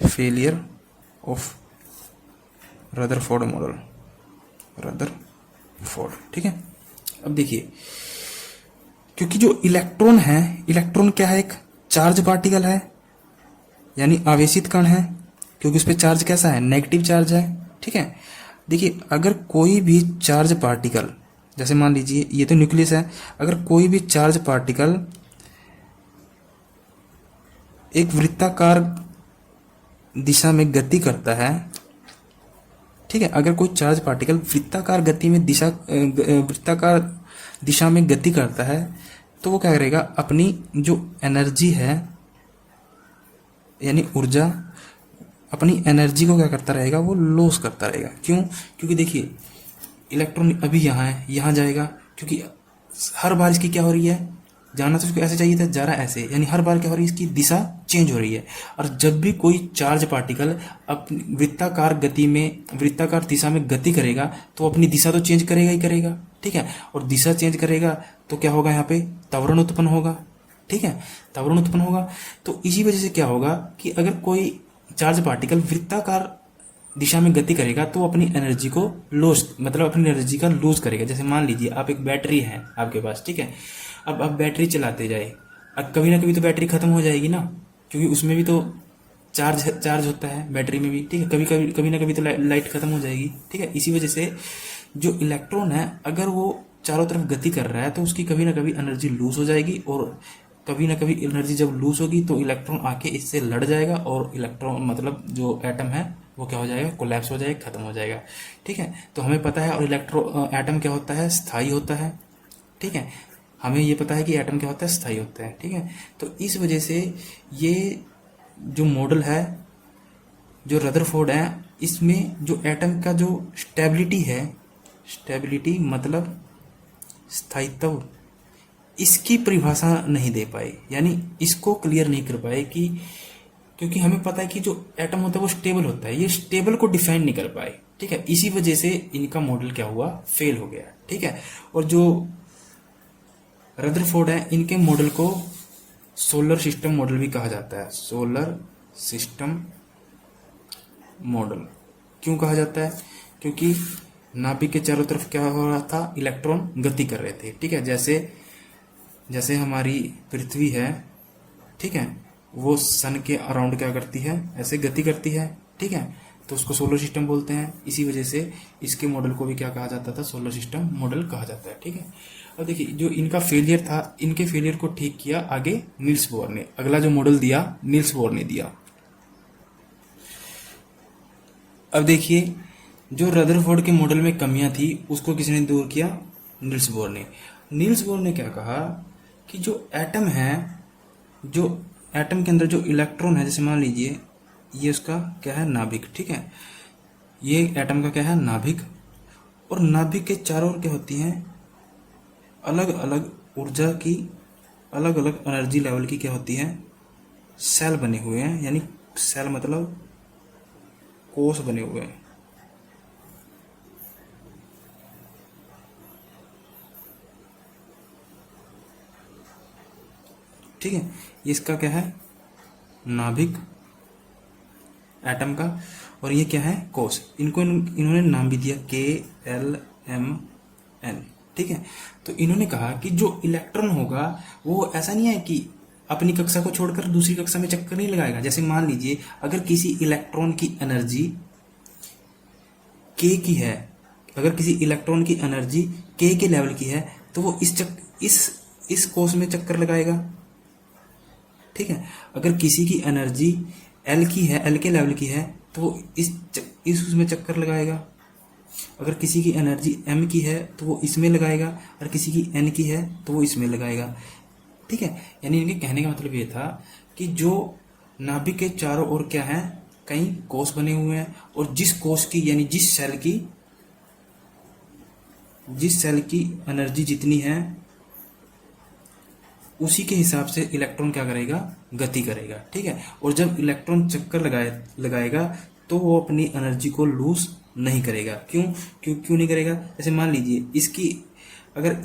Failure of Rutherford model, Rutherford. ठीक है, अब देखिए क्योंकि जो इलेक्ट्रॉन है, इलेक्ट्रॉन क्या है, एक चार्ज पार्टिकल है, यानी आवेशित कण है, क्योंकि उस पर चार्ज कैसा है, नेगेटिव चार्ज है। ठीक है, देखिए अगर कोई भी चार्ज पार्टिकल, जैसे मान लीजिए ये तो न्यूक्लियस है, अगर कोई भी चार्ज पार्टिकल एक वृत्ताकार दिशा में गति करता है, ठीक है, अगर कोई चार्ज पार्टिकल वृत्ताकार दिशा में गति करता है, तो वो क्या करेगा, अपनी जो एनर्जी है यानी ऊर्जा, अपनी एनर्जी को क्या करता रहेगा, वो लॉस करता रहेगा। क्यों, क्योंकि देखिए इलेक्ट्रॉन अभी यहाँ है, यहाँ जाएगा, क्योंकि हर बार इसकी क्या हो रही है, जाना तो इसको ऐसे चाहिए था, जा रहा है ऐसे, यानी हर बार क्या हो रही है, इसकी दिशा चेंज हो रही है। और जब भी कोई चार्ज पार्टिकल अपनी वृत्ताकार दिशा में गति करेगा, तो अपनी दिशा तो चेंज करेगा ही करेगा। ठीक है, और दिशा चेंज करेगा तो क्या होगा, यहाँ पे त्वरण उत्पन्न होगा। ठीक है, त्वरण उत्पन्न होगा, तो इसी वजह से क्या होगा कि अगर कोई चार्ज पार्टिकल वृत्ताकार दिशा में गति करेगा तो अपनी एनर्जी को अपनी एनर्जी का लूज करेगा। जैसे मान लीजिए आप एक बैटरी है आपके पास, ठीक है, अब आप बैटरी चलाते जाए, अब कभी ना कभी तो बैटरी खत्म हो जाएगी ना, क्योंकि उसमें भी तो चार्ज होता है बैटरी में भी। ठीक है, कभी ना कभी तो लाइट खत्म हो जाएगी। ठीक है, इसी वजह से जो इलेक्ट्रॉन है अगर वो चारों तरफ गति कर रहा है तो उसकी कभी ना कभी एनर्जी लूज हो जाएगी, और कभी ना कभी एनर्जी जब लूज होगी तो इलेक्ट्रॉन आके इससे लड़ जाएगा, और इलेक्ट्रॉन मतलब जो एटम है वो क्या हो जाएगा, कोलैप्स हो जाएगा, खत्म हो जाएगा। ठीक है, तो हमें पता है, और एटम क्या होता है, स्थायी होता है। ठीक है, हमें ये पता है कि एटम क्या होता है, स्थायी होता है। ठीक है, तो इस वजह से ये जो मॉडल है जो रदरफोर्ड है इसमें जो एटम का जो स्टेबिलिटी है, स्टेबिलिटी मतलब स्थायित्व, इसकी परिभाषा नहीं दे पाए, यानी इसको क्लियर नहीं कर पाए कि, क्योंकि हमें पता है कि जो एटम होता है वो स्टेबल होता है, ये स्टेबल को डिफाइन नहीं कर पाए, ठीक है। इसी वजह से इनका मॉडल क्या हुआ, फेल हो गया, ठीक है। और जो रदरफोर्ड है इनके मॉडल को सोलर सिस्टम मॉडल भी कहा जाता है। सोलर सिस्टम मॉडल क्यों कहा जाता है, क्योंकि नाभिक के चारों तरफ क्या हो रहा था, इलेक्ट्रॉन गति कर रहे थे, ठीक है। जैसे हमारी पृथ्वी है, ठीक है, वो सन के अराउंड क्या करती है, ऐसे गति करती है, ठीक है, तो उसको सोलर सिस्टम बोलते हैं। इसी वजह से इसके मॉडल को भी क्या कहा जाता था, सोलर सिस्टम मॉडल कहा जाता है, ठीक है। अब देखिए जो इनका फेलियर था, इनके फेलियर को ठीक किया आगे नील्स बोर ने। अगला जो मॉडल दिया नील्स बोर ने दिया। अब देखिए जो रदरफोर्ड के मॉडल में कमियां थी उसको किसने दूर किया, नील्स बोर ने। नील्स बोर ने क्या कहा कि जो एटम है, जो एटम के अंदर जो इलेक्ट्रॉन है, जैसे मान लीजिए ये उसका क्या है, नाभिक, ठीक है, ये एटम का क्या है, नाभिक, और नाभिक के चारों ओर क्या होती हैं, अलग अलग ऊर्जा की, अलग अलग एनर्जी लेवल की क्या होती है, सेल बने हुए हैं, यानी सेल मतलब कोष बने हुए हैं, ठीक है। ये इसका क्या है, नाभिक एटम का, और ये क्या है, कोष। इनको इन्होंने नाम भी दिया KLMN, ठीक है। तो इन्होंने कहा कि जो इलेक्ट्रॉन होगा वो ऐसा नहीं है कि अपनी कक्षा को छोड़कर दूसरी कक्षा में चक्कर नहीं लगाएगा। जैसे मान लीजिए अगर किसी इलेक्ट्रॉन की एनर्जी K की है, अगर किसी इलेक्ट्रॉन की एनर्जी K के लेवल की है तो वो इस कोष में चक्कर लगाएगा, ठीक है। अगर किसी की एनर्जी L की है, L के लेवल की है, तो वो इस उसमें चक्कर लगाएगा। अगर किसी की एनर्जी M की है तो वो इसमें लगाएगा, और किसी की N की है तो वो इसमें लगाएगा, ठीक है। यानी इनके कहने का मतलब ये था कि जो नाभिक के चारों ओर क्या है, कई कोष बने हुए हैं, और जिस कोष की, यानी जिस सेल की एनर्जी जितनी है उसी के हिसाब से इलेक्ट्रॉन क्या करेगा, गति करेगा, ठीक है। और जब इलेक्ट्रॉन चक्कर लगाएगा तो वो अपनी एनर्जी को लूज नहीं करेगा। क्यों नहीं करेगा, जैसे मान लीजिए इसकी, अगर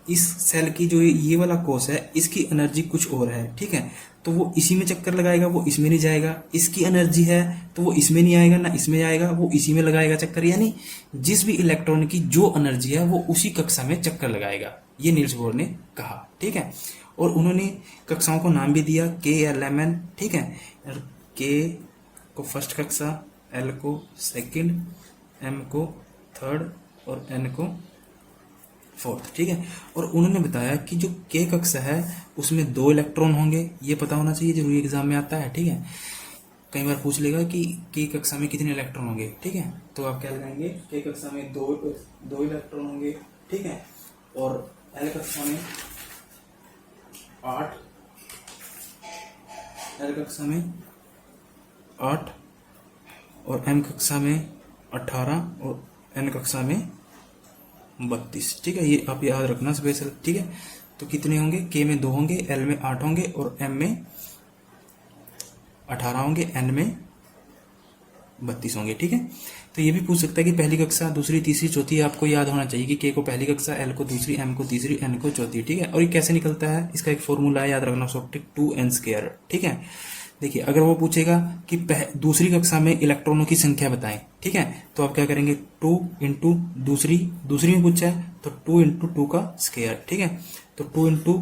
इस सेल की जो ये वाला कोष है इसकी एनर्जी कुछ और है, ठीक है, तो वो इसी में चक्कर लगाएगा, वो इसमें नहीं जाएगा। इसकी एनर्जी है तो वो इसमें नहीं आएगा, ना इसमें आएगा, वो इसी में लगाएगा चक्कर। यानी जिस भी इलेक्ट्रॉन की जो एनर्जी है वो उसी कक्षा में चक्कर लगाएगा, ये नील्स बोर ने कहा, ठीक है। और उन्होंने कक्षाओं को नाम भी दिया KLMN, ठीक है। K को फर्स्ट कक्षा, L को सेकंड, M को थर्ड और N को फोर्थ, ठीक है। और उन्होंने बताया कि जो K कक्षा है उसमें 2 इलेक्ट्रॉन होंगे, ये पता होना चाहिए, जरूरी एग्जाम में आता है, ठीक है। कई बार पूछ लेगा कि K कक्षा में कितने इलेक्ट्रॉन होंगे, ठीक है, तो आप क्या लगाएंगे, K कक्षा में दो इलेक्ट्रॉन होंगे, ठीक है। और L कक्षा में 8, L कक्षा में 8 और M कक्षा में 18 और N कक्षा में 32, ठीक है। ये आप याद रखना स्पेशल, ठीक है। तो कितने होंगे, K में 2 होंगे, L में 8 होंगे और M में 18 होंगे, N में 32 होंगे, ठीक है। तो ये भी पूछ सकता है कि पहली कक्षा, दूसरी, तीसरी, चौथी, आपको याद होना चाहिए कि K को पहली कक्षा, L को दूसरी, M को तीसरी, N को चौथी, ठीक है। और ये कैसे निकलता है, इसका एक फॉर्मूला है, याद रखना, सॉफ्टिक 2n², ठीक है। देखिए अगर वो पूछेगा कि दूसरी कक्षा में इलेक्ट्रॉनों की संख्या बताएं, ठीक है, तो आप क्या करेंगे, 2 इंटू दूसरी में पूछा है तो 2 इंटू 2 का स्क्वायर, ठीक है। तो 2 इंटू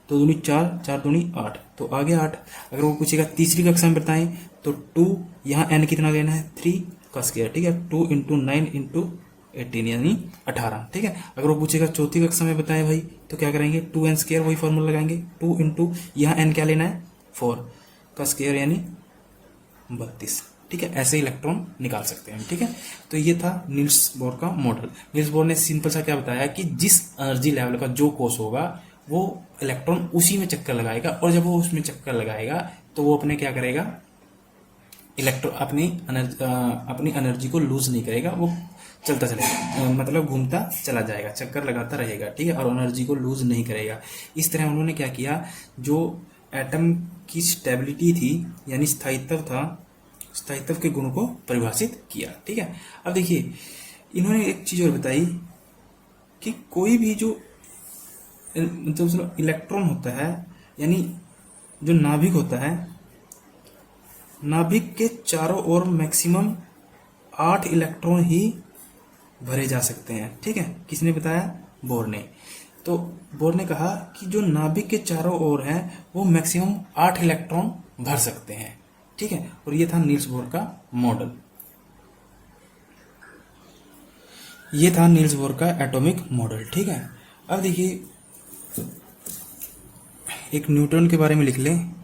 2 दूनी 4, 4 दूनी 8, तो आगे 8। अगर वो पूछेगा तीसरी कक्षा में बताएं तो 2, यहाँ n कितना लेना है, 3 का स्क्वायर, ठीक है। 2 इंटू 9 इंटू 18 यानी 18, ठीक है। अगर वो पूछेगा चौथी कक्षा में बताएं भाई, तो क्या करेंगे, 2n², वही फॉर्मूला लगाएंगे, 2 इंटू यहाँ n क्या लेना है, 4 का स्क्वायर यानी 32, ठीक है। ऐसे इलेक्ट्रॉन निकाल सकते हैं, ठीक है। तो ये था नील्स बोर का मॉडल। नील्स बोर ने सिंपल सा क्या बताया कि जिस एनर्जी लेवल का जो कोष होगा वो इलेक्ट्रॉन उसी में चक्कर लगाएगा, और जब वो उसमें चक्कर लगाएगा तो वो अपने क्या करेगा, अपनी एनर्जी को लूज नहीं करेगा, वो चलता चलेगा, मतलब घूमता चला जाएगा, चक्कर लगाता रहेगा, ठीक है, और एनर्जी को लूज नहीं करेगा। इस तरह उन्होंने क्या किया, जो एटम की स्टेबिलिटी थी यानी स्थायित्व था, स्थायित्व के गुण को परिभाषित किया, ठीक है। अब देखिए इन्होंने एक चीज और बताई कि कोई भी जो मतलब इलेक्ट्रॉन होता है, यानी जो नाभिक होता है, नाभिक के चारों ओर मैक्सिमम 8 इलेक्ट्रॉन ही भरे जा सकते हैं, ठीक है। किसने बताया? बोर ने। तो बोर ने कहा कि जो नाभिक के चारों ओर है वो मैक्सिमम 8 इलेक्ट्रॉन भर सकते हैं, ठीक है। और ये था नील्स बोर का मॉडल, ये था नील्स बोर का एटॉमिक मॉडल, ठीक है। अब देखिए एक न्यूट्रॉन के बारे में लिख लें।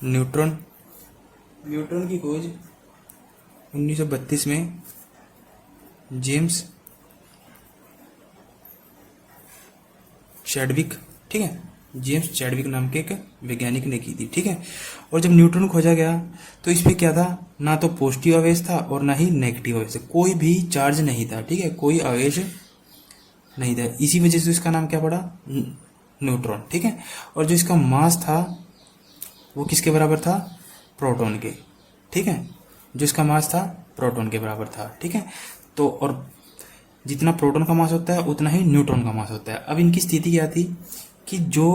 न्यूट्रॉन की खोज 1932 में जेम्स चैडविक, ठीक है, जेम्स चैडविक नाम के एक वैज्ञानिक ने की थी, ठीक है। और जब न्यूट्रॉन खोजा गया तो इस पे क्या था, ना तो पॉजिटिव आवेश था और ना ही नेगेटिव आवेश, कोई भी चार्ज नहीं था, ठीक है, कोई आवेश नहीं था। इसी वजह से इसका नाम क्या पड़ा, न्यूट्रॉन, ठीक है। और जो इसका मास था वो किसके बराबर था, प्रोटॉन के, ठीक है, जो इसका मास था प्रोटॉन के बराबर था, ठीक है। तो और जितना प्रोटॉन का मास होता है उतना ही न्यूट्रॉन का मास होता है। अब इनकी स्थिति क्या थी कि जो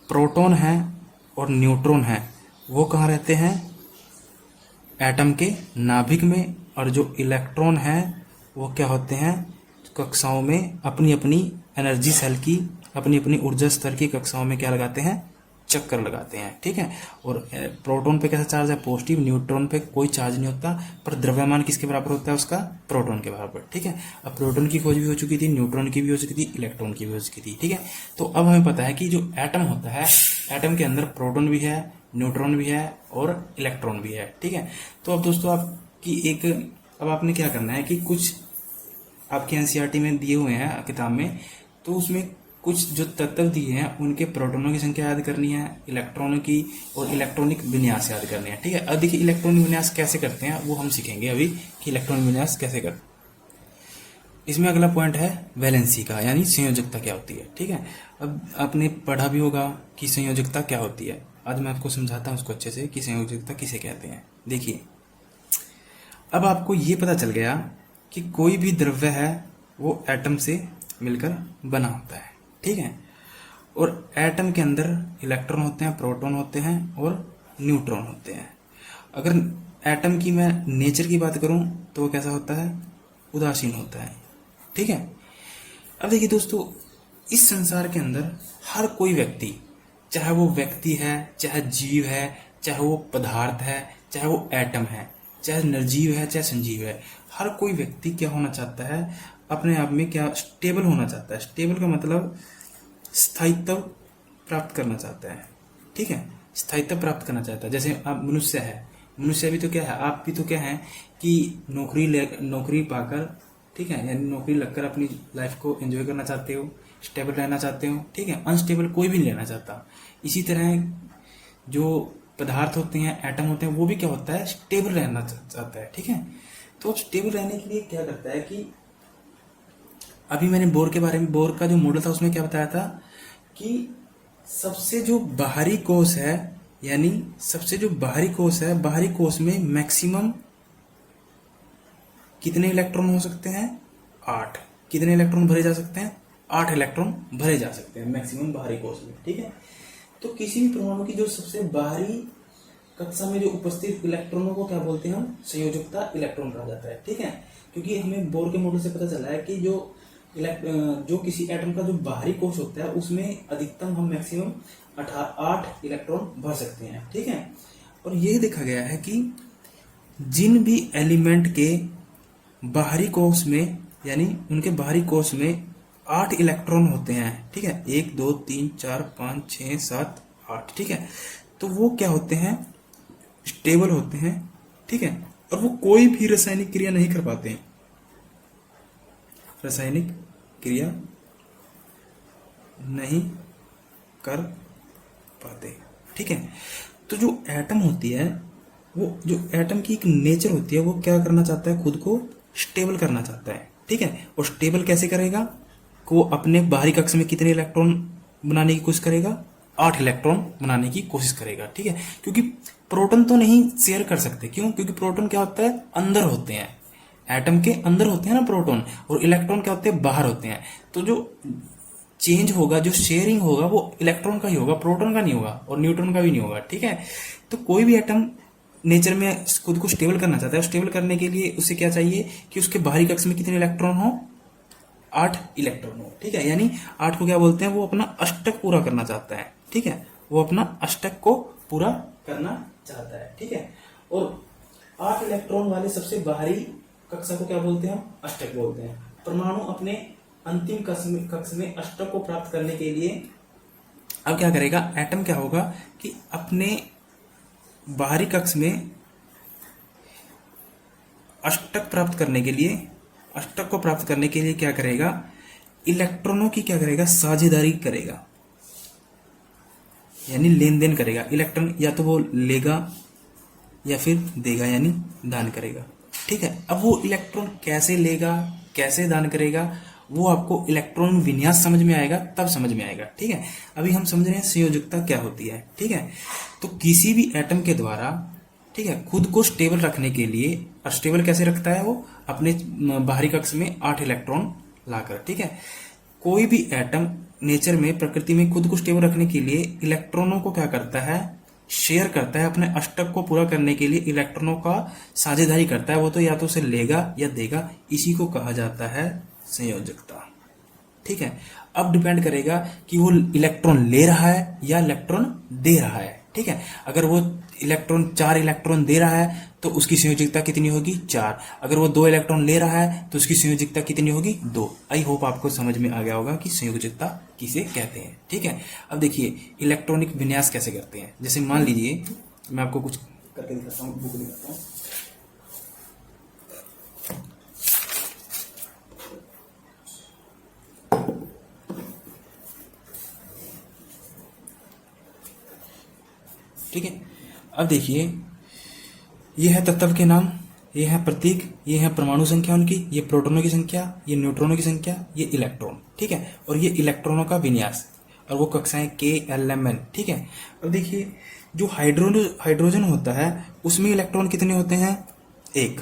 प्रोटॉन है और न्यूट्रॉन है वो कहाँ रहते हैं, एटम के नाभिक में, और जो इलेक्ट्रॉन है वो क्या होते हैं, कक्षाओं में अपनी अपनी एनर्जी सेल की, अपनी अपनी ऊर्जा स्तर की कक्षाओं में क्या लगाते हैं, चक्कर लगाते हैं, ठीक है। और प्रोटॉन पे कैसा चार्ज है, पॉजिटिव, न्यूट्रॉन पे कोई चार्ज नहीं होता, पर द्रव्यमान किसके बराबर होता है उसका, प्रोटॉन के बराबर, ठीक है। अब प्रोटॉन की खोज भी हो चुकी थी, न्यूट्रॉन की भी हो चुकी थी, इलेक्ट्रॉन की भी हो चुकी थी, ठीक है। तो अब हमें पता है कि जो एटम होता है, एटम के अंदर प्रोटॉन भी है, न्यूट्रॉन भी है और इलेक्ट्रॉन भी है, ठीक है। तो अब दोस्तों आपकी एक, अब आपने क्या करना है कि कुछ आपके एनसीईआरटी में दिए हुए हैं किताब में, तो उसमें कुछ जो तत्व दिए हैं उनके प्रोटॉनों की संख्या याद करनी है, इलेक्ट्रॉनों की, और इलेक्ट्रॉनिक विन्यास याद करने हैं, ठीक है। अब देखिए इलेक्ट्रॉनिक विन्यास कैसे करते हैं वो हम सीखेंगे अभी कि इलेक्ट्रॉनिक विन्यास कैसे करते हैं। इसमें अगला पॉइंट है वैलेंसी का, यानी संयोजकता क्या होती है, ठीक है। अब आपने पढ़ा भी होगा कि संयोजकता क्या होती है, आज मैं आपको समझाता हूँ उसको अच्छे से कि संयोजकता किसे कहते हैं। देखिए अब आपको ये पता चल गया कि कोई भी द्रव्य है वो एटम से मिलकर बना होता है, ठीक है। और एटम के अंदर इलेक्ट्रॉन होते हैं, प्रोटॉन होते हैं और न्यूट्रॉन होते हैं। अगर एटम की मैं नेचर की बात करूं तो वो कैसा होता है, उदासीन होता है, ठीक है। अब देखिए दोस्तों, इस संसार के अंदर हर कोई व्यक्ति, चाहे वो व्यक्ति है, चाहे जीव है, चाहे वो पदार्थ है, चाहे वो एटम है, चाहे निर्जीव है, चाहे संजीव है, हर कोई व्यक्ति क्या होना चाहता है, अपने आप में क्या स्टेबल होना चाहता है। स्टेबल का मतलब स्थायित्व प्राप्त करना चाहता है, ठीक है, स्थायित्व प्राप्त करना चाहता है। जैसे आप मनुष्य है, मनुष्य भी तो क्या है, आप भी तो क्या है कि नौकरी पाकर, ठीक है, यानी नौकरी लगकर अपनी लाइफ को एंजॉय करना चाहते हो, स्टेबल रहना चाहते हो, ठीक है। अनस्टेबल कोई भी नहीं रहना चाहता। इसी तरह जो पदार्थ होते हैं, एटम होते हैं, वो भी क्या होता है, स्टेबल रहना चाहता है, ठीक है। तो स्टेबल रहने के लिए क्या करता है कि अभी मैंने बोर के बारे में, बोर का जो मॉडल था उसमें क्या बताया था कि सबसे जो बाहरी कोश है, यानी सबसे जो बाहरी कोश है, बाहरी कोश में मैक्सिमम कितने इलेक्ट्रॉन हो सकते हैं, 8। कितने इलेक्ट्रॉन भरे जा सकते हैं, 8 इलेक्ट्रॉन भरे जा सकते हैं मैक्सिमम बाहरी कोश में, ठीक है। तो किसी भी परमाणु की जो सबसे बाहरी कक्षा में जो उपस्थित इलेक्ट्रॉनों को क्या बोलते हैं हम, संयोजकता इलेक्ट्रॉन कहा जाता है, ठीक है। क्योंकि हमें बोर के मॉडल से पता चला है कि जो किसी एटम का जो बाहरी कोश होता है उसमें अधिकतम हम मैक्सिमम 8 इलेक्ट्रॉन भर सकते हैं, ठीक है। और यह देखा गया है कि जिन भी एलिमेंट के बाहरी कोश में, यानी उनके बाहरी कोश में 8 इलेक्ट्रॉन होते हैं, ठीक है, 1 2 3 4 5 6 7 8, ठीक है। तो वो क्या होते हैं, स्टेबल होते हैं, ठीक है। और वो कोई भी रासायनिक क्रिया नहीं कर पाते हैं, रासायनिक क्रिया नहीं कर पाते, ठीक है। तो जो एटम होती है, वो जो एटम की एक नेचर होती है, वो क्या करना चाहता है, खुद को स्टेबल करना चाहता है, ठीक है। और स्टेबल कैसे करेगा, को अपने बाहरी कक्ष में कितने इलेक्ट्रॉन बनाने की कोशिश करेगा, 8 इलेक्ट्रॉन बनाने की कोशिश करेगा, ठीक है। क्योंकि प्रोटॉन तो नहीं शेयर कर सकते, क्यों, क्योंकि प्रोटॉन क्या होता है, अंदर होते हैं, एटम के अंदर होते हैं ना प्रोटॉन, और इलेक्ट्रॉन क्या होते हैं, बाहर होते हैं। तो जो चेंज होगा, जो शेयरिंग होगा, वो इलेक्ट्रॉन का ही होगा, प्रोटॉन का नहीं होगा और न्यूट्रॉन का भी नहीं होगा, ठीक है। तो कोई भी एटम नेचर में खुद को स्टेबल करना चाहता है, स्टेबल करने के लिए उसे क्या चाहिए कि उसके बाहरी कक्ष में कितने इलेक्ट्रॉन हो, 8 इलेक्ट्रॉन हो, ठीक है। यानी 8 को क्या बोलते हैं, वो अपना अष्टक पूरा करना चाहता है, ठीक है, वो अपना अष्टक को पूरा करना चाहता है, ठीक है। और 8 इलेक्ट्रॉन वाले सबसे बाहरी कक्षा को क्या बोलते हैं, हम अष्टक बोलते हैं। परमाणु अपने अंतिम कक्ष में अष्टक को प्राप्त करने के लिए अब क्या करेगा, एटम क्या होगा कि अपने बाहरी कक्ष में अष्टक प्राप्त करने के लिए, अष्टक को प्राप्त करने के लिए क्या करेगा, इलेक्ट्रॉनों की क्या करेगा, साझेदारी करेगा, यानी लेन देन करेगा। इलेक्ट्रॉन या तो वो लेगा या फिर देगा, यानी दान करेगा, ठीक है। अब वो इलेक्ट्रॉन कैसे लेगा, कैसे दान करेगा, वो आपको इलेक्ट्रॉन विन्यास समझ में आएगा, तब समझ में आएगा, ठीक है। अभी हम समझ रहे हैं संयोजकता क्या होती है, ठीक है। तो किसी भी एटम के द्वारा, ठीक है, खुद को स्टेबल रखने के लिए, और स्टेबल कैसे रखता है वो, अपने बाहरी कक्ष में 8 इलेक्ट्रॉन लाकर, ठीक है। कोई भी एटम नेचर में, प्रकृति में खुद को स्टेबल रखने के लिए इलेक्ट्रॉनों को क्या करता है, शेयर करता है, अपने अष्टक को पूरा करने के लिए इलेक्ट्रॉनों का साझेदारी करता है। वो तो या तो उसे लेगा या देगा, इसी को कहा जाता है संयोजकता, ठीक है। अब डिपेंड करेगा कि वो इलेक्ट्रॉन ले रहा है या इलेक्ट्रॉन दे रहा है, ठीक है। अगर वो इलेक्ट्रॉन 4 इलेक्ट्रॉन दे रहा है तो उसकी संयोजकता कितनी होगी, 4। अगर वो 2 इलेक्ट्रॉन ले रहा है तो उसकी संयोजकता कितनी होगी, 2। आई होप आपको समझ में आ गया होगा कि संयोजकता किसे कहते हैं, ठीक है। अब देखिए इलेक्ट्रॉनिक विन्यास कैसे करते हैं। जैसे मान लीजिए मैं आपको कुछ करके दिखाता हूँ, बुक दिखाता हूँ। ठीक है, अब देखिए ये है तत्व के नाम, ये है प्रतीक, ये है परमाणु संख्या उनकी, ये प्रोटॉनों की संख्या, ये न्यूट्रॉनों की संख्या, ये इलेक्ट्रॉन, ठीक है। और ये इलेक्ट्रॉनों का विन्यास, और वो कक्षाएं K-L-M-N, ठीक है। अब देखिए जो हाइड्रोजन होता है उसमें इलेक्ट्रॉन कितने होते हैं, 1,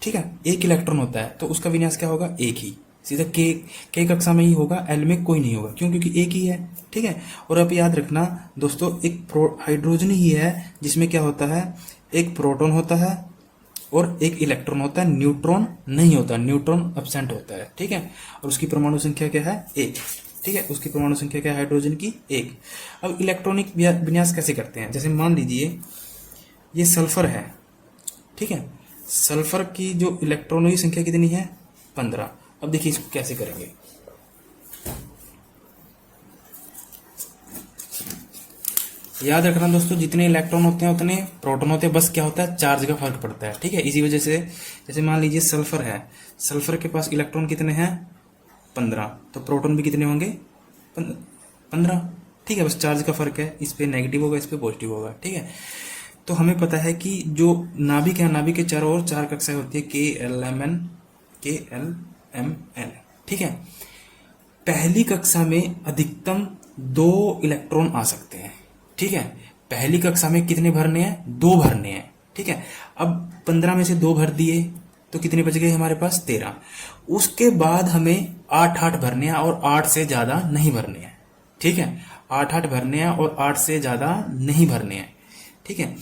ठीक है, 1 इलेक्ट्रॉन होता है, तो उसका विन्यास क्या होगा, 1 ही, सीधा के कक्षा में ही होगा, एल में कोई नहीं होगा, क्यों, क्योंकि एक ही है, ठीक है। और अब याद रखना दोस्तों, एक हाइड्रोजन ही है जिसमें क्या होता है, एक प्रोटॉन होता है और एक इलेक्ट्रॉन होता है, न्यूट्रॉन नहीं होता, न्यूट्रॉन एब्सेंट होता है, ठीक है। और उसकी परमाणु संख्या क्या है, 1, ठीक है, उसकी परमाणु संख्या क्या है हाइड्रोजन की, 1। अब इलेक्ट्रॉनिक विन्यास कैसे करते हैं, जैसे मान लीजिए ये सल्फर है, ठीक है, सल्फर की जो इलेक्ट्रॉनों की संख्या कितनी है, 15। अब देखिए इसको कैसे करेंगे। याद रखना दोस्तों, जितने इलेक्ट्रॉन होते हैं उतने प्रोटॉन होते हैं, बस क्या होता है, चार्ज का फर्क पड़ता है, ठीक है। इसी वजह से जैसे मान लीजिए सल्फर है, सल्फर के पास इलेक्ट्रॉन कितने हैं, 15, तो प्रोटॉन भी कितने होंगे, 15, ठीक है। बस चार्ज का फर्क है, इस पे नेगेटिव होगा, इस पे पॉजिटिव होगा, ठीक है। तो हमें पता है कि जो नाभिक है, नाभिक के चारों ओर 4 कक्षाएं होती है, K-L-M-N, K-L-M-N, ठीक है। पहली कक्षा में अधिकतम 2 इलेक्ट्रॉन आ सकते हैं, ठीक है। पहली कक्षा में कितने भरने हैं, 2 भरने हैं, ठीक है। अब 15 में से 2 भर दिए तो कितने बच गए हमारे पास, 13। उसके बाद हमें 8 भरने हैं और 8 से ज्यादा नहीं भरने हैं, ठीक है। 8 भरने हैं और 8 से ज्यादा नहीं भरने हैं, ठीक है।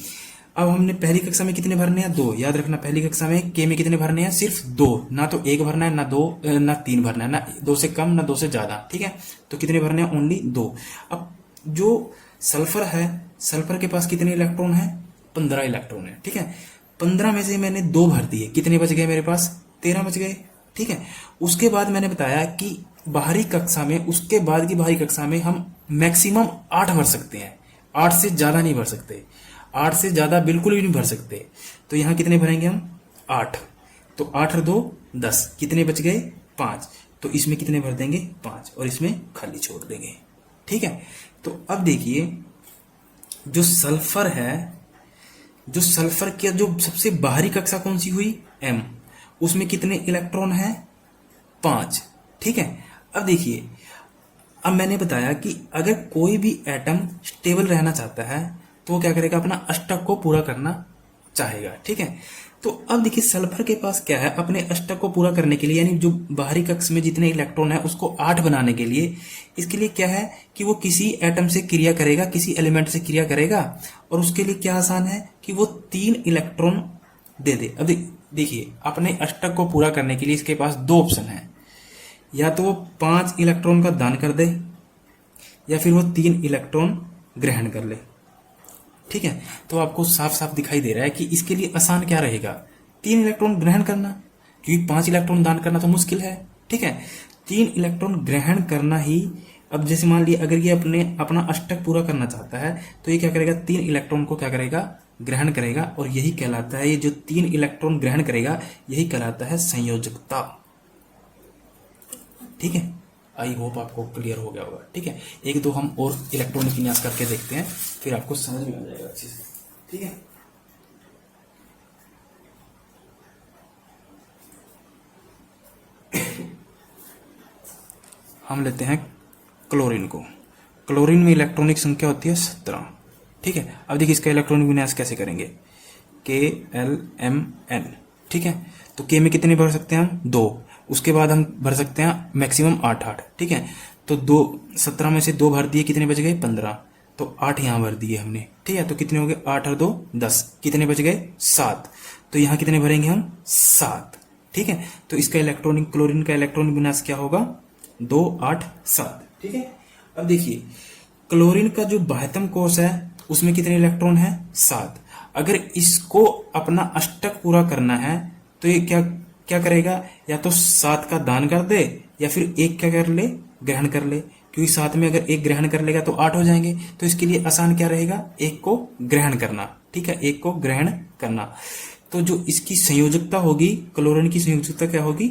अब हमने पहली कक्षा में कितने भरने हैं, 2। याद रखना पहली कक्षा में के में कितने भरने हैं, सिर्फ 2, ना तो 1 भरना है, ना 2, ना 3 भरना है, ना 2 से कम ना 2 से ज्यादा, ठीक है। तो कितने भरने हैं, ओनली 2। अब जो सल्फर है, सल्फर के पास कितने इलेक्ट्रॉन है, 15 इलेक्ट्रॉन है, ठीक है। 15 में से मैंने 2 भर दिए, कितने बच गए मेरे पास, 13 बच गए, ठीक है। उसके बाद मैंने बताया कि बाहरी कक्षा में, उसके बाद की बाहरी कक्षा में हम मैक्सिमम 8 भर सकते हैं, 8 से ज्यादा नहीं भर सकते, 8 से ज्यादा बिल्कुल भी नहीं भर सकते। तो यहां कितने भरेंगे हम, 8, तो 8 और 2 10, कितने बच गए, 5। तो इसमें कितने भर देंगे, 5, और इसमें खाली छोड़ देंगे, ठीक है। तो अब देखिए जो सल्फर है, जो सल्फर की जो सबसे बाहरी कक्षा कौन सी हुई, m, उसमें कितने इलेक्ट्रॉन है, 5। ठीक है। अब देखिए, अब मैंने बताया कि अगर कोई भी एटम स्टेबल रहना चाहता है तो वो क्या करेगा, अपना अष्टक को पूरा करना चाहेगा। ठीक है। तो अब देखिए सल्फर के पास क्या है, अपने अष्टक को पूरा करने के लिए, यानी जो बाहरी कक्ष में जितने इलेक्ट्रॉन है उसको 8 बनाने के लिए, इसके लिए क्या है कि वो किसी एटम से क्रिया करेगा, किसी एलिमेंट से क्रिया करेगा, और उसके लिए क्या आसान है कि वो 3 इलेक्ट्रॉन दे दे। अब देखिए, अपने अष्टक को पूरा करने के लिए इसके पास 2 ऑप्शन है, या तो वो 5 इलेक्ट्रॉन का दान कर दे, या फिर वो 3 इलेक्ट्रॉन ग्रहण कर ले। ठीक है। तो आपको साफ साफ दिखाई दे रहा है कि इसके लिए आसान क्या रहेगा, 3 इलेक्ट्रॉन ग्रहण करना, क्योंकि 5 इलेक्ट्रॉन दान करना तो मुश्किल है। ठीक है। 3 इलेक्ट्रॉन ग्रहण करना ही। अब जैसे मान लिया अगर ये अपना अष्टक पूरा करना चाहता है तो ये क्या करेगा, 3 इलेक्ट्रॉन को क्या करेगा, ग्रहण करेगा, और यही कहलाता है, ये जो 3 इलेक्ट्रॉन ग्रहण करेगा यही कहलाता है संयोजकता। ठीक है। आई होप आपको क्लियर हो गया होगा। ठीक है। 1-2 हम और इलेक्ट्रॉनिक विन्यास करके देखते हैं, फिर आपको समझ में आ जाएगा अच्छे से। ठीक है। हम लेते हैं क्लोरीन को। क्लोरीन में इलेक्ट्रॉनिक संख्या होती है 17। ठीक है। अब देखिए इसका इलेक्ट्रॉनिक विन्यास कैसे करेंगे, KLMN। ठीक है। तो K में कितने भर सकते हैं हम, 2। उसके बाद हम भर सकते हैं मैक्सिमम 8। ठीक है। तो 17 में से 2 भर दिए, कितने बच गए, 15। तो 8 यहां भर दिए हमने। ठीक है। तो कितने हो गए, 8 और 2 10, कितने बच गए, 7। तो यहां कितने भरेंगे हम, 7। ठीक है। तो इसका इलेक्ट्रॉनिक, क्लोरीन का इलेक्ट्रॉनिक विन्यास क्या होगा, 2 8 7। ठीक है। अब देखिए क्लोरीन का जो बाह्यतम कोश है उसमें कितने इलेक्ट्रॉन है, 7। अगर इसको अपना अष्टक पूरा करना है तो ये क्या करेगा, या तो 7 का दान कर दे, या फिर 1 क्या कर ले, ग्रहण कर ले, क्योंकि 7 में अगर 1 ग्रहण कर लेगा तो 8 हो जाएंगे। तो इसके लिए आसान क्या रहेगा, 1 को ग्रहण करना। ठीक है। 1 को ग्रहण करना। तो जो इसकी संयोजकता होगी, क्लोरीन की संयोजकता क्या होगी,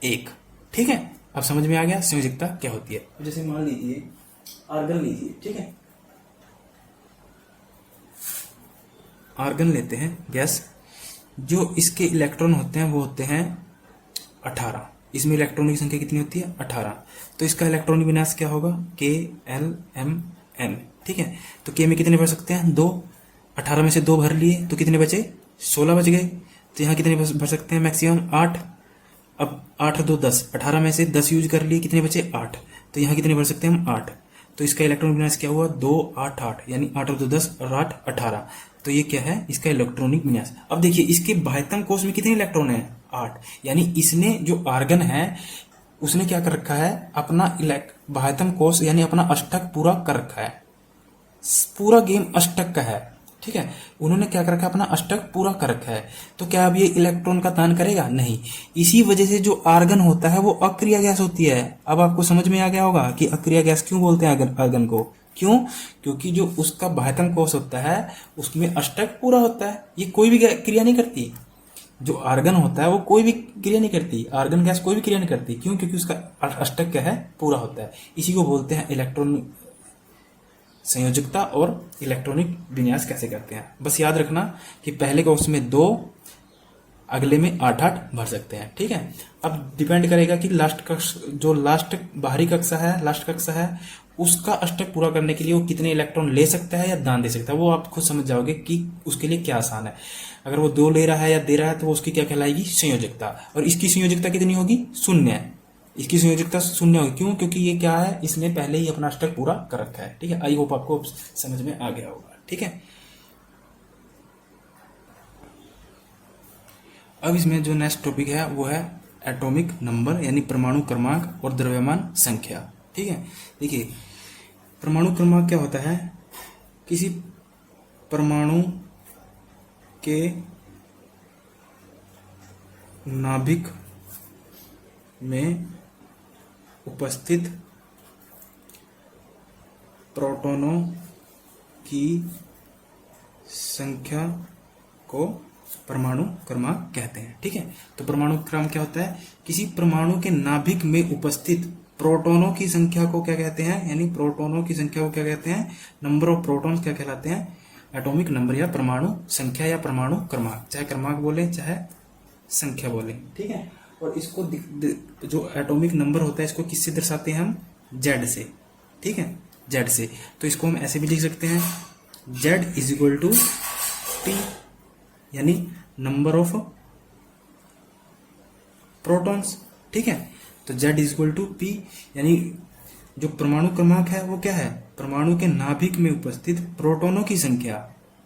1। ठीक है। अब समझ में आ गया संयोजकता क्या होती है। जैसे मान लीजिए आर्गन लीजिए। ठीक है। आर्गन लेते हैं गैस, जो इसके इलेक्ट्रॉन होते हैं वो होते हैं 18। इसमें इलेक्ट्रॉन की संख्या कितनी होती है, 18। तो इसका इलेक्ट्रॉनिक विन्यास क्या होगा, KLMN। ठीक है। तो K में कितने भर सकते हैं, 2। 18 में से 2 भर लिए तो कितने बचे, 16 बच गए। तो यहाँ कितने भर सकते हैं, मैक्सिमम 8। अब 8 और 2 10, 18 में से 10 यूज कर लिए, कितने बचे, 8। तो यहाँ कितने भर सकते हैं हम, 8। तो इसका इलेक्ट्रॉनिक विन्यास क्या हुआ, 2 8 8, यानी 8 और 2 10 और 8 18। तो ये क्या है, इसका इलेक्ट्रॉनिक विन्यास। अब देखिए इसके बाह्यतम कोश में कितने इलेक्ट्रॉन है, 8। यानी इसने जो आर्गन है उसने क्या कर रखा है, अपना बाह्यतम कोश यानी अपना अष्टक पूरा कर रखा है। पूरा गेम अष्टक का है। ठीक है। उन्होंने क्या कर रखा है, अपना अष्टक पूरा कर रखा है। तो क्या अब ये इलेक्ट्रॉन का दान करेगा, नहीं। इसी वजह से जो आर्गन होता है वो अक्रिय गैस होती है। अब आपको समझ में आ गया होगा कि अक्रिय गैस क्यों बोलते हैं आर्गन को। क्यों, क्योंकि जो उसका बाह्यतम कोश होता है उसमें अष्टक पूरा होता है, ये कोई भी क्रिया नहीं करती। जो आर्गन होता है वो कोई भी क्रिया नहीं करती, आर्गन गैस कोई भी क्रिया नहीं करती। क्यों, क्योंकि उसका अष्टक क्या है, पूरा होता है। इसी को बोलते हैं इलेक्ट्रॉन संयोजकता और इलेक्ट्रॉनिक विन्यास कैसे करते हैं। बस याद रखना कि पहले कोश में 2, अगले में 8 8 भर सकते हैं। ठीक है। अब डिपेंड करेगा कि लास्ट कक्ष, जो लास्ट बाहरी कक्षा है, लास्ट कक्षा है, उसका अष्टक पूरा करने के लिए वो कितने इलेक्ट्रॉन ले सकता है या दान दे सकता है। वो आप खुद समझ जाओगे कि उसके लिए क्या आसान है। अगर वो 2 ले रहा है या दे रहा है तो उसकी क्या कहलाएगी, संयोजकता। और इसकी संयोजकता कितनी होगी, 0। इसकी संयोजकता 0 होगी। क्यों, क्योंकि ये क्या है, इसने पहले ही अपना अष्टक पूरा कर रखा है। ठीक है। आई होप आपको समझ में आ गया होगा। ठीक है। अब इसमें जो नेक्स्ट टॉपिक है वो है एटॉमिक नंबर, यानी परमाणु क्रमांक और द्रव्यमान संख्या। ठीक है। देखिए परमाणु क्रमांक क्या होता है, किसी परमाणु के नाभिक में उपस्थित प्रोटॉनों की संख्या को परमाणु क्रमांक कहते हैं। ठीक है। तो परमाणु क्रमांक क्या होता है, किसी परमाणु के नाभिक में उपस्थित प्रोटॉनों की संख्या को क्या कहते हैं, यानी प्रोटॉनों की संख्या को क्या कहते हैं, नंबर ऑफ प्रोटॉन्स क्या कहलाते हैं, एटॉमिक नंबर या परमाणु संख्या या परमाणु क्रमांक, चाहे क्रमांक बोले चाहे संख्या बोले, ठीक है। और इसको जो एटॉमिक नंबर होता है इसको किससे दर्शाते हैं हम, जेड से, ठीक है, जेड से। तो इसको हम ऐसे भी लिख सकते हैं, Z is equal to T, यानी नंबर ऑफ प्रोटॉन्स, ठीक है। तो Z is equal to P, यानी जो परमाणु क्रमांक है वो क्या है, परमाणु के नाभिक में उपस्थित प्रोटॉनों की संख्या,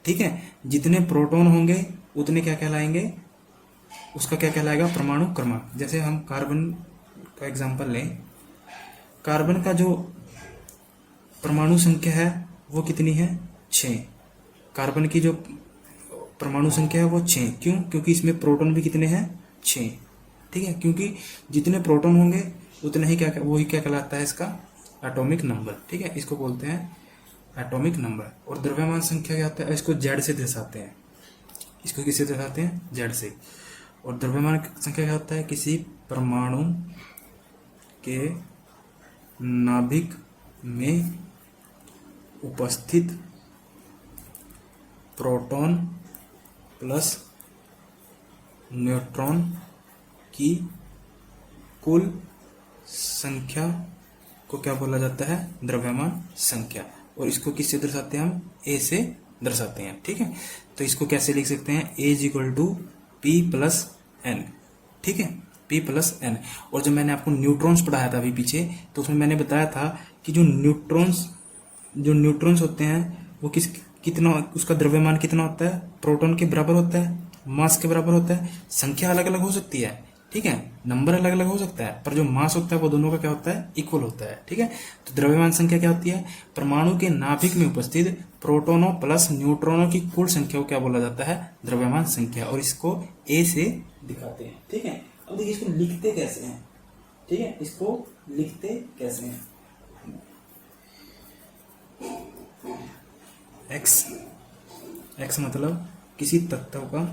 ठीक है। जितने प्रोटॉन होंगे उतने क्या कहलाएंगे, उसका क्या कहलाएगा, परमाणु क्रमांक। जैसे हम कार्बन का एग्जांपल लें, कार्बन का जो परमाणु संख्या है वो कितनी है, 6। कार्बन की जो परमाणु संख्या है वो 6, क्यों, क्योंकि इसमें प्रोटॉन भी कितने हैं, 6, ठीक है। क्योंकि जितने प्रोटॉन होंगे उतने ही क्या, वही क्या कहलाता है इसका एटॉमिक नंबर, ठीक है। इसको बोलते हैं एटॉमिक नंबर। और द्रव्यमान संख्या क्या होता है, इसको जेड से दर्शाते हैं, इसको किससे दर्शाते हैं, जेड से। और द्रव्यमान संख्या क्या होता है, किसी परमाणु के नाभिक में उपस्थित प्रोटॉन प्लस न्यूट्रॉन की कुल संख्या को क्या बोला जाता है, द्रव्यमान संख्या। और इसको किससे दर्शाते हैं हम, ए से दर्शाते हैं, ठीक है। तो इसको कैसे लिख सकते हैं, A is equal to P plus N, ठीक है, पी प्लस एन। और जब मैंने आपको न्यूट्रॉन्स पढ़ाया था अभी पीछे, तो उसमें मैंने बताया था कि जो न्यूट्रॉन्स होते हैं वो कितना, उसका द्रव्यमान कितना होता है, प्रोटॉन के बराबर होता है, मास के बराबर होता है। संख्या अलग अलग हो सकती है, ठीक है, नंबर अलग अलग हो सकता है, पर जो मास होता है वो दोनों का क्या होता है, इक्वल होता है, ठीक है। तो द्रव्यमान संख्या क्या होती है, परमाणु के नाभिक में उपस्थित प्रोटॉनों प्लस न्यूट्रॉनों की कुल संख्या को क्या बोला जाता है, द्रव्यमान संख्या। और इसको ए से दिखाते हैं, ठीक है। अब देखिए इसको लिखते कैसे हैं, ठीक है, इसको लिखते कैसे हैं। एक्स मतलब किसी तत्व का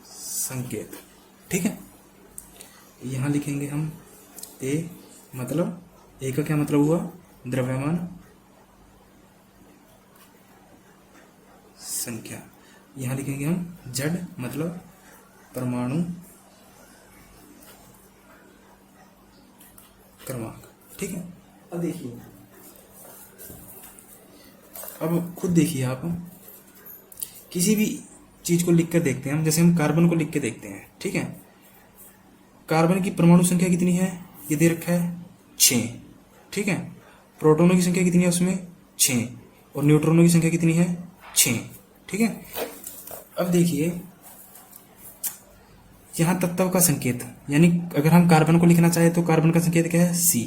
संकेत, ठीक है। यहां लिखेंगे हम ए, मतलब ए का क्या मतलब हुआ, द्रव्यमान संख्या। यहां लिखेंगे हम जेड, मतलब परमाणु क्रमांक, ठीक है। अब देखिए, अब खुद देखिए आप, किसी भी चीज को लिख कर देखते हैं हम, जैसे हम कार्बन को लिख के देखते हैं, ठीक है। कार्बन की परमाणु संख्या कितनी है, ये दे रखा है 6, ठीक है। प्रोटॉनों की संख्या कितनी है उसमें, 6, और न्यूट्रॉनों की संख्या कितनी है, 6, ठीक है। अब देखिए यहां तत्व का संकेत, यानी अगर हम कार्बन को लिखना चाहे तो कार्बन का संकेत क्या है, C,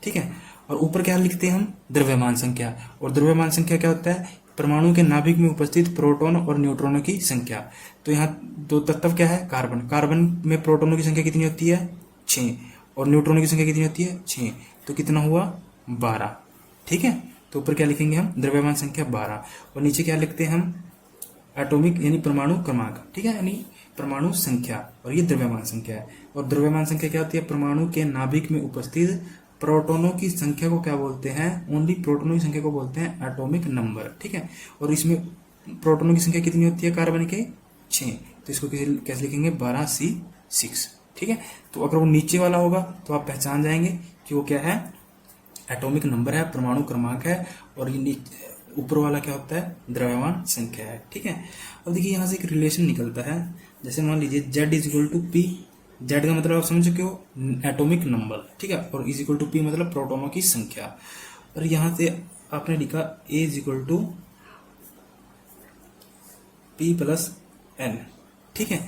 ठीक है। और ऊपर क्या लिखते हैं हम, द्रव्यमान संख्या। और द्रव्यमान संख्या क्या होता है, परमाणु के नाभिक में उपस्थित प्रोटॉन और न्यूट्रॉनों की संख्या। तो यहाँ दो तत्व क्या है, कार्बन। कार्बन में प्रोटॉनों की संख्या कितनी होती है, 6, और न्यूट्रॉनों की संख्या कितनी होती है, 6। तो कितना हुआ, 12, ठीक है। तो ऊपर क्या लिखेंगे हम, द्रव्यमान संख्या 12, और नीचे क्या लिखते हैं हम, एटॉमिक यानी परमाणु क्रमांक, ठीक है, यानी परमाणु संख्या। और ये द्रव्यमान संख्या है। और द्रव्यमान संख्या क्या होती है, परमाणु के नाभिक में उपस्थित प्रोटॉनों की संख्या को क्या बोलते हैं, ओनली प्रोटॉनों की संख्या को बोलते हैं एटॉमिक नंबर, ठीक है। और इसमें प्रोटॉनों की संख्या कितनी होती है कार्बन के, 6। तो इसको कैसे लिखेंगे, 12C6, ठीक है। तो अगर वो नीचे वाला होगा तो आप पहचान जाएंगे कि वो क्या है, एटॉमिक नंबर है, परमाणु क्रमांक है। और ये ऊपर वाला क्या होता है, द्रव्यमान संख्या है, ठीक है। अब देखिए यहाँ से एक रिलेशन निकलता है, जैसे मान लीजिए Z is equal to P. Z का मतलब आप समझ चुके हो, एटॉमिक नंबर, ठीक है। और इज इक्वल टू पी मतलब प्रोटॉनों की संख्या। और यहां से आपने लिखा A is equal to P plus N, ठीक है।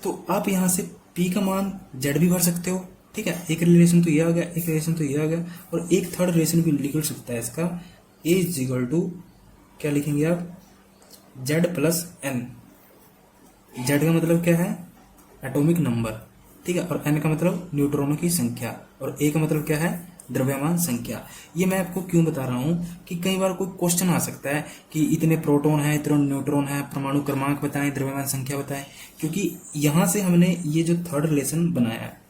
तो आप यहां से पी का मान जेड भी भर सकते हो, ठीक है। एक रिलेशन तो ये आ गया, एक रिलेशन तो ये आ गया, और एक थर्ड रिलेशन भी निकल सकता है इसका। ए इज इक्वल टू क्या लिखेंगे आप, जेड प्लस एन। जेड का मतलब क्या है, एटॉमिक नंबर, ठीक है। और एन का मतलब न्यूट्रॉनों की संख्या, और ए का मतलब क्या है, द्रव्यमान संख्या। ये मैं आपको क्यों बता रहा हूं कि कई बार कोई क्वेश्चन आ सकता है कि इतने प्रोटॉन है, इतने न्यूट्रॉन है, परमाणु क्रमांक बताएं, द्रव्यमान संख्या बताएं। क्योंकि यहां से हमने ये जो थर्ड रिलेशन बनाया है,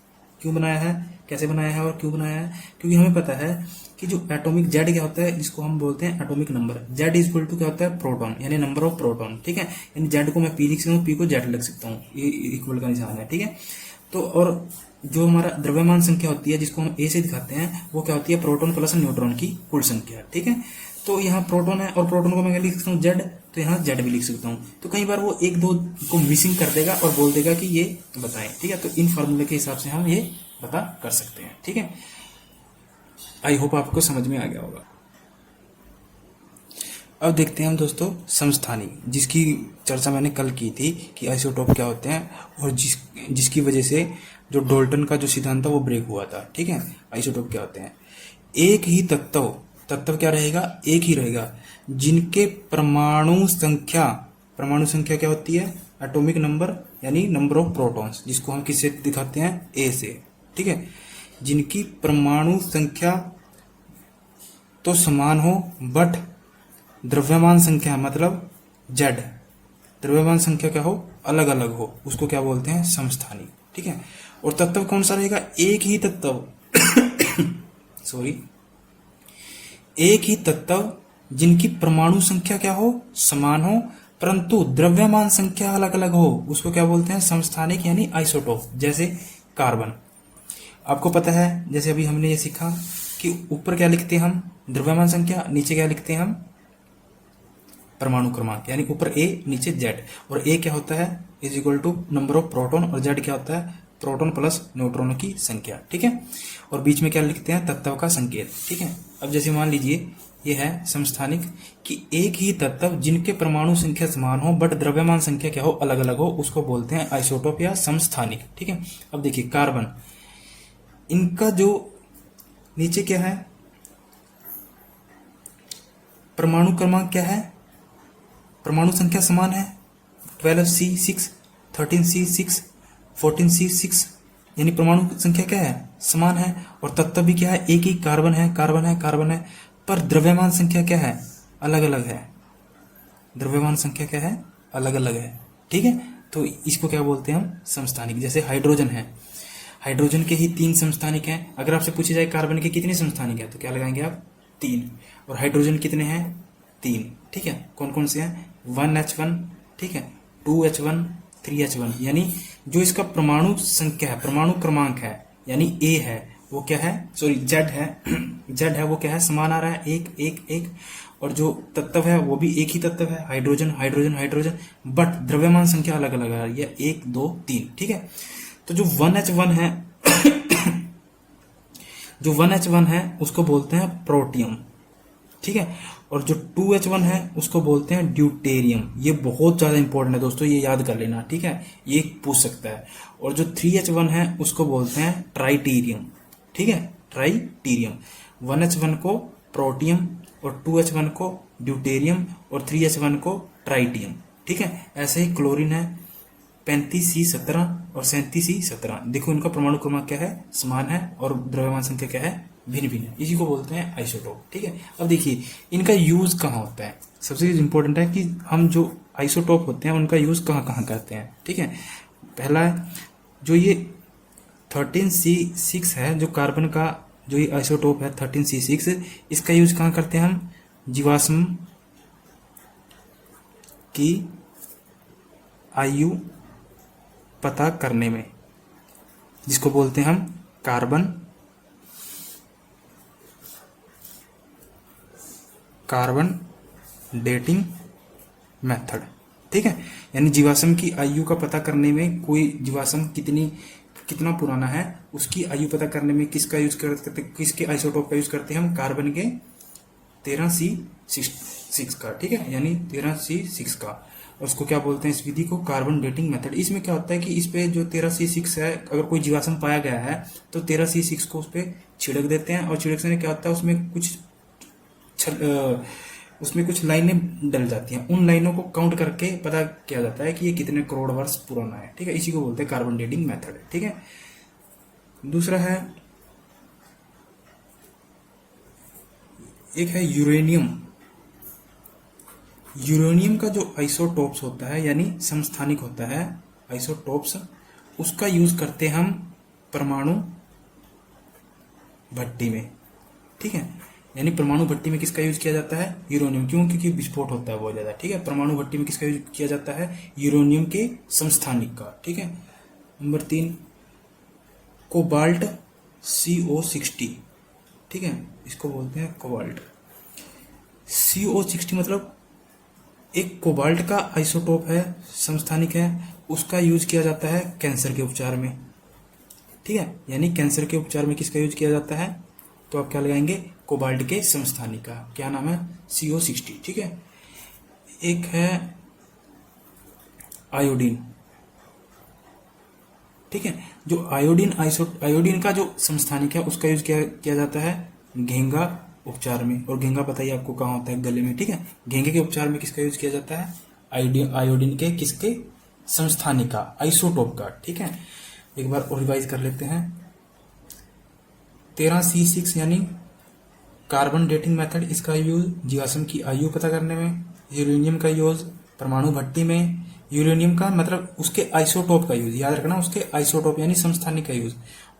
क्यों बनाया है, कैसे बनाया है और क्यों बनाया है? क्योंकि हमें पता है कि जो एटॉमिक जेड क्या होता है, इसको हम बोलते हैं atomic number. Z is equal to क्या होता है? प्रोटॉन, यानी नंबर ऑफ प्रोटॉन। ठीक है, यानी जेड को मैं पी लिख सकता हूँ, पी को जेड लिख सकता हूँ, ये इक्वल का निशान है। ठीक है, तो और जो हमारा द्रव्यमान संख्या होती है जिसको हम ए से दिखाते हैं, वो क्या होती है? प्रोटॉन प्लस न्यूट्रॉन की कुल संख्या। ठीक है, तो यहाँ प्रोटॉन है और प्रोटॉन को मैं लिख सकता हूँ जेड, तो यहाँ जेड भी लिख सकता हूँ। तो कई बार वो एक दो को मिसिंग कर देगा और बोल देगा कि ये बताएं। ठीक है, तो इन फॉर्मूले के हिसाब से हम ये पता कर सकते हैं। ठीक है, आई होप आपको समझ में आ गया होगा। अब देखते हैं हम दोस्तों समस्थानिक, जिसकी चर्चा मैंने कल की थी कि आइसोटोप क्या होते हैं और जिसकी वजह से जो डाल्टन का जो सिद्धांत था वो ब्रेक हुआ था। ठीक है, आइसोटोप क्या होते हैं? एक ही तत्व क्या रहेगा? एक ही रहेगा, जिनके परमाणु संख्या क्या होती है? एटॉमिक नंबर, यानी नंबर ऑफ प्रोटॉन्स, जिसको हम किससे दिखाते हैं? ए से। ठीक है, जिनकी परमाणु संख्या तो समान हो बट द्रव्यमान संख्या मतलब जेड, द्रव्यमान संख्या क्या हो? अलग अलग हो, उसको क्या बोलते हैं? समस्थानिक। ठीक है, और तत्व कौन सा रहेगा? एक ही तत्व सॉरी, एक ही तत्व जिनकी परमाणु संख्या क्या हो? समान हो, परंतु द्रव्यमान संख्या अलग अलग हो, उसको क्या बोलते हैं? समस्थानिक, यानी आइसोटोप। जैसे कार्बन, आपको पता है जैसे अभी हमने ये सीखा कि ऊपर क्या लिखते हैं हम? द्रव्यमान संख्या, नीचे क्या लिखते हैं हम? परमाणु क्रमांक, यानी ऊपर ए नीचे जेड। और ए क्या होता है? Is equal to number of proton, और जेड क्या होता है? प्रोटॉन प्लस न्यूट्रॉन की संख्या। ठीक है, और बीच में क्या लिखते हैं? तत्व का संकेत। ठीक है, अब जैसे मान लीजिए ये है समस्थानिक कि एक ही तत्व जिनके परमाणु संख्या समान हो बट द्रव्यमान संख्या क्या हो? अलग अलग हो, उसको बोलते हैं आइसोटोप या समस्थानिक। ठीक है, अब देखिए कार्बन, इनका जो नीचे क्या है? परमाणु क्रमांक क्या है? परमाणु संख्या समान है, 12C6, 13C6, 14C6, यानी परमाणु संख्या क्या है? समान है। और तत्व भी क्या है? एक ही कार्बन है, पर द्रव्यमान संख्या क्या है? अलग अलग है। द्रव्यमान संख्या क्या है? अलग अलग है। ठीक है, तो इसको क्या बोलते हैं हम? समस्थानिक। जैसे हाइड्रोजन है, हाइड्रोजन के ही 3 समस्थानिक हैं। अगर आपसे पूछी जाए कार्बन के कितने समस्थानिक हैं, तो क्या लगाएंगे आप? 3। और हाइड्रोजन कितने हैं? 3। ठीक है, कौन कौन से हैं? 1H1, ठीक है, 2H1, 3H1, यानी जो इसका परमाणु संख्या है, परमाणु क्रमांक है, यानी ए है, वो क्या है? सॉरी, जेड है जेड है, वो क्या है? समान आ रहा है, एक एक एक। और जो तत्व है वो भी एक ही तत्व है, हाइड्रोजन हाइड्रोजन हाइड्रोजन, बट द्रव्यमान संख्या अलग अलग आ रही है, 1 2 3। ठीक है, तो जो 1H1 है जो 1H1 है उसको बोलते हैं प्रोटियम। ठीक है, और जो 2H1 है उसको बोलते हैं ड्यूटेरियम। ये बहुत ज्यादा इंपॉर्टेंट है दोस्तों, ये याद कर लेना। ठीक है, ये पूछ सकता है। और जो 3H1 है उसको बोलते हैं ट्राइटीरियम। ठीक है, ट्राइटीरियम। 1H1 को प्रोटियम और 2H1 को ड्यूटेरियम और 3H1 को ट्राइटियम। ठीक है, ऐसे ही क्लोरीन है 35C17 और 37C17। देखो इनका परमाणु क्रमांक क्या है? समान है, और द्रव्यमान संख्या क्या है? भिन्न भिन्न है। इसी को बोलते हैं आइसोटोप। ठीक है, अब देखिए इनका यूज कहाँ होता है। सबसे इंपॉर्टेंट है कि हम जो आइसोटोप होते हैं उनका यूज कहाँ कहाँ करते हैं। ठीक है, पहला है जो ये 13C6 है, जो कार्बन का जो ये आइसोटोप है 13C6, इसका यूज कहाँ करते हैं हम? जीवाश्म की आयु पता करने में, जिसको बोलते हैं हम कार्बन डेटिंग मेथड। ठीक है, यानी जीवाश्म की आयु का पता करने में, कोई जीवाश्म कितना पुराना है उसकी आयु पता करने में किसका यूज करते, किसके आइसोटोप का यूज करते हैं हम? कार्बन के 13C6 का। ठीक है, यानी 13C6 का। और उसको क्या बोलते हैं? इस विधि को कार्बन डेटिंग मेथड। इसमें क्या होता है कि इस पे जो 13C6 है, अगर कोई जीवाश्म पाया गया है तो 13C6 को उस पर छिड़क देते हैं, और छिड़कने से क्या होता है उसमें कुछ लाइनें डल जाती हैं। उन लाइनों को काउंट करके पता किया जाता है कि ये कितने करोड़ वर्ष पुराना है। ठीक है, इसी को बोलते हैं कार्बन डेटिंग मेथड। ठीक है, दूसरा है, एक है यूरेनियम। यूरेनियम का जो आइसोटोप्स होता है, यानी समस्थानिक होता है आइसोटोप्स, उसका यूज करते हम परमाणु भट्टी में, ठीक है। यानी परमाणु भट्टी में किसका यूज किया जाता है? यूरेनियम। क्यों? क्योंकि विस्फोट होता है बहुत ज्यादा, ठीक है। परमाणु भट्टी में किसका यूज किया जाता है? यूरेनियम के समस्थानिक का, ठीक है। नंबर 3 कोबाल्ट CO60, ठीक है, इसको बोलते हैं कोबाल्ट। CO60 मतलब एक कोबाल्ट का आइसोटोप है, समस्थानिक है, उसका यूज किया जाता है कैंसर के उपचार में, ठीक है। यानी कैंसर के उपचार में किसका यूज किया जाता है? तो आप क्या लगाएंगे? कोबाल्ट के समस्थानिक का। क्या नाम है? CO60, ठीक है। एक है आयोडीन, ठीक है। जो आयोडीन का जो समस्थानिक है उसका यूज किया जाता है घेंगा उपचार में। और घेंगा पता ही आपको कहाँ होता है? गले में, ठीक है। घेंगे के उपचार में किसका यूज किया जाता है? आयोडीन के किसके? समस्थानिक का, आइसोटोप का, ठीक है। एक बार और रिवाइज कर लेते हैं। 13C6 यानी कार्बन डेटिंग मेथड, इसका यूज जीवाश्म की आयु पता करने में। यूरेनियम का यूज परमाणु भट्टी में। यूरेनियम का मतलब उसके आइसोटोप का यूज, याद रखना, उसके आइसोटोप यानी समस्थानिक का यूज।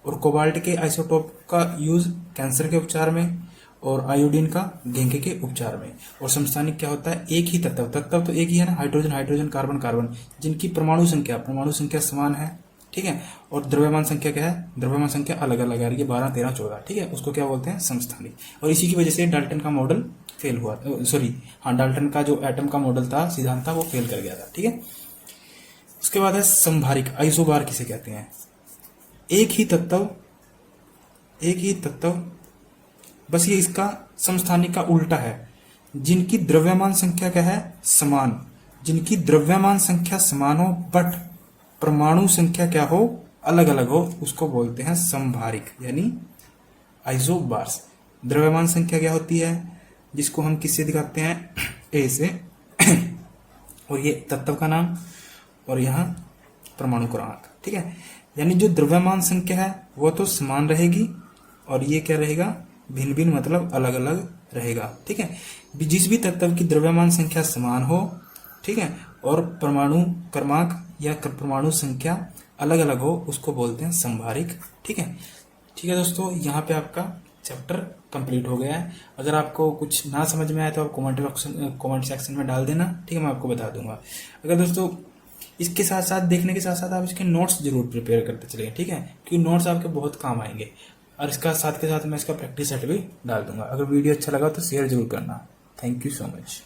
और कोबाल्ट के आइसोटोप का यूज कैंसर के उपचार में। और आयोडीन का घेंगे के उपचार में। और समस्थानिक क्या होता है? एक ही तत्व तो एक ही है ना, हाइड्रोजन हाइड्रोजन कार्बन कार्बन, जिनकी परमाणु संख्या समान है, ठीक है। और द्रव्यमान संख्या क्या है? द्रव्यमान संख्या अलग अलग आ रही है, 12, 13, 14, ठीक है। उसको क्या बोलते हैं? समस्थानिक। और इसी की वजह से डाल्टन का मॉडल फेल हुआ, डाल्टन का जो एटम का मॉडल था, सिद्धांत था, वो फेल कर गया था, ठीक है। उसके बाद है संभारिक, आइसोबार किसे कहते हैं? एक ही तत्व, बस ये इसका समस्थानिक का उल्टा है। जिनकी द्रव्यमान संख्या क्या है? समान। जिनकी द्रव्यमान संख्या समान हो बट परमाणु संख्या क्या हो? अलग अलग हो, उसको बोलते हैं संभारिक, यानी आइसोबार्स। द्रव्यमान संख्या क्या होती है? जिसको हम किससे दिखाते हैं? ए से। और ये तत्व का नाम, और यहाँ परमाणु क्रमांक, ठीक है। यानी जो द्रव्यमान संख्या है वो तो समान रहेगी, और ये क्या रहेगा? भिन्न भिन्न मतलब अलग अलग रहेगा, ठीक है। जिस भी तत्व की द्रव्यमान संख्या समान हो, ठीक है, और परमाणु क्रमांक या परमाणु संख्या अलग अलग हो, उसको बोलते हैं संभारिक, ठीक है। ठीक है दोस्तों, यहाँ पे आपका चैप्टर कंप्लीट हो गया है। अगर आपको कुछ ना समझ में आए तो आप कमेंट सेक्शन में डाल देना, ठीक है, मैं आपको बता दूंगा। अगर दोस्तों इसके साथ साथ, देखने के साथ साथ आप इसके नोट्स जरूर प्रिपेयर करते चलिए, ठीक है, क्योंकि नोट्स आपके बहुत काम आएंगे। और इसका साथ के साथ मैं इसका प्रैक्टिस सेट भी डाल दूंगा। अगर वीडियो अच्छा लगा तो शेयर जरूर करना। Thank you so much.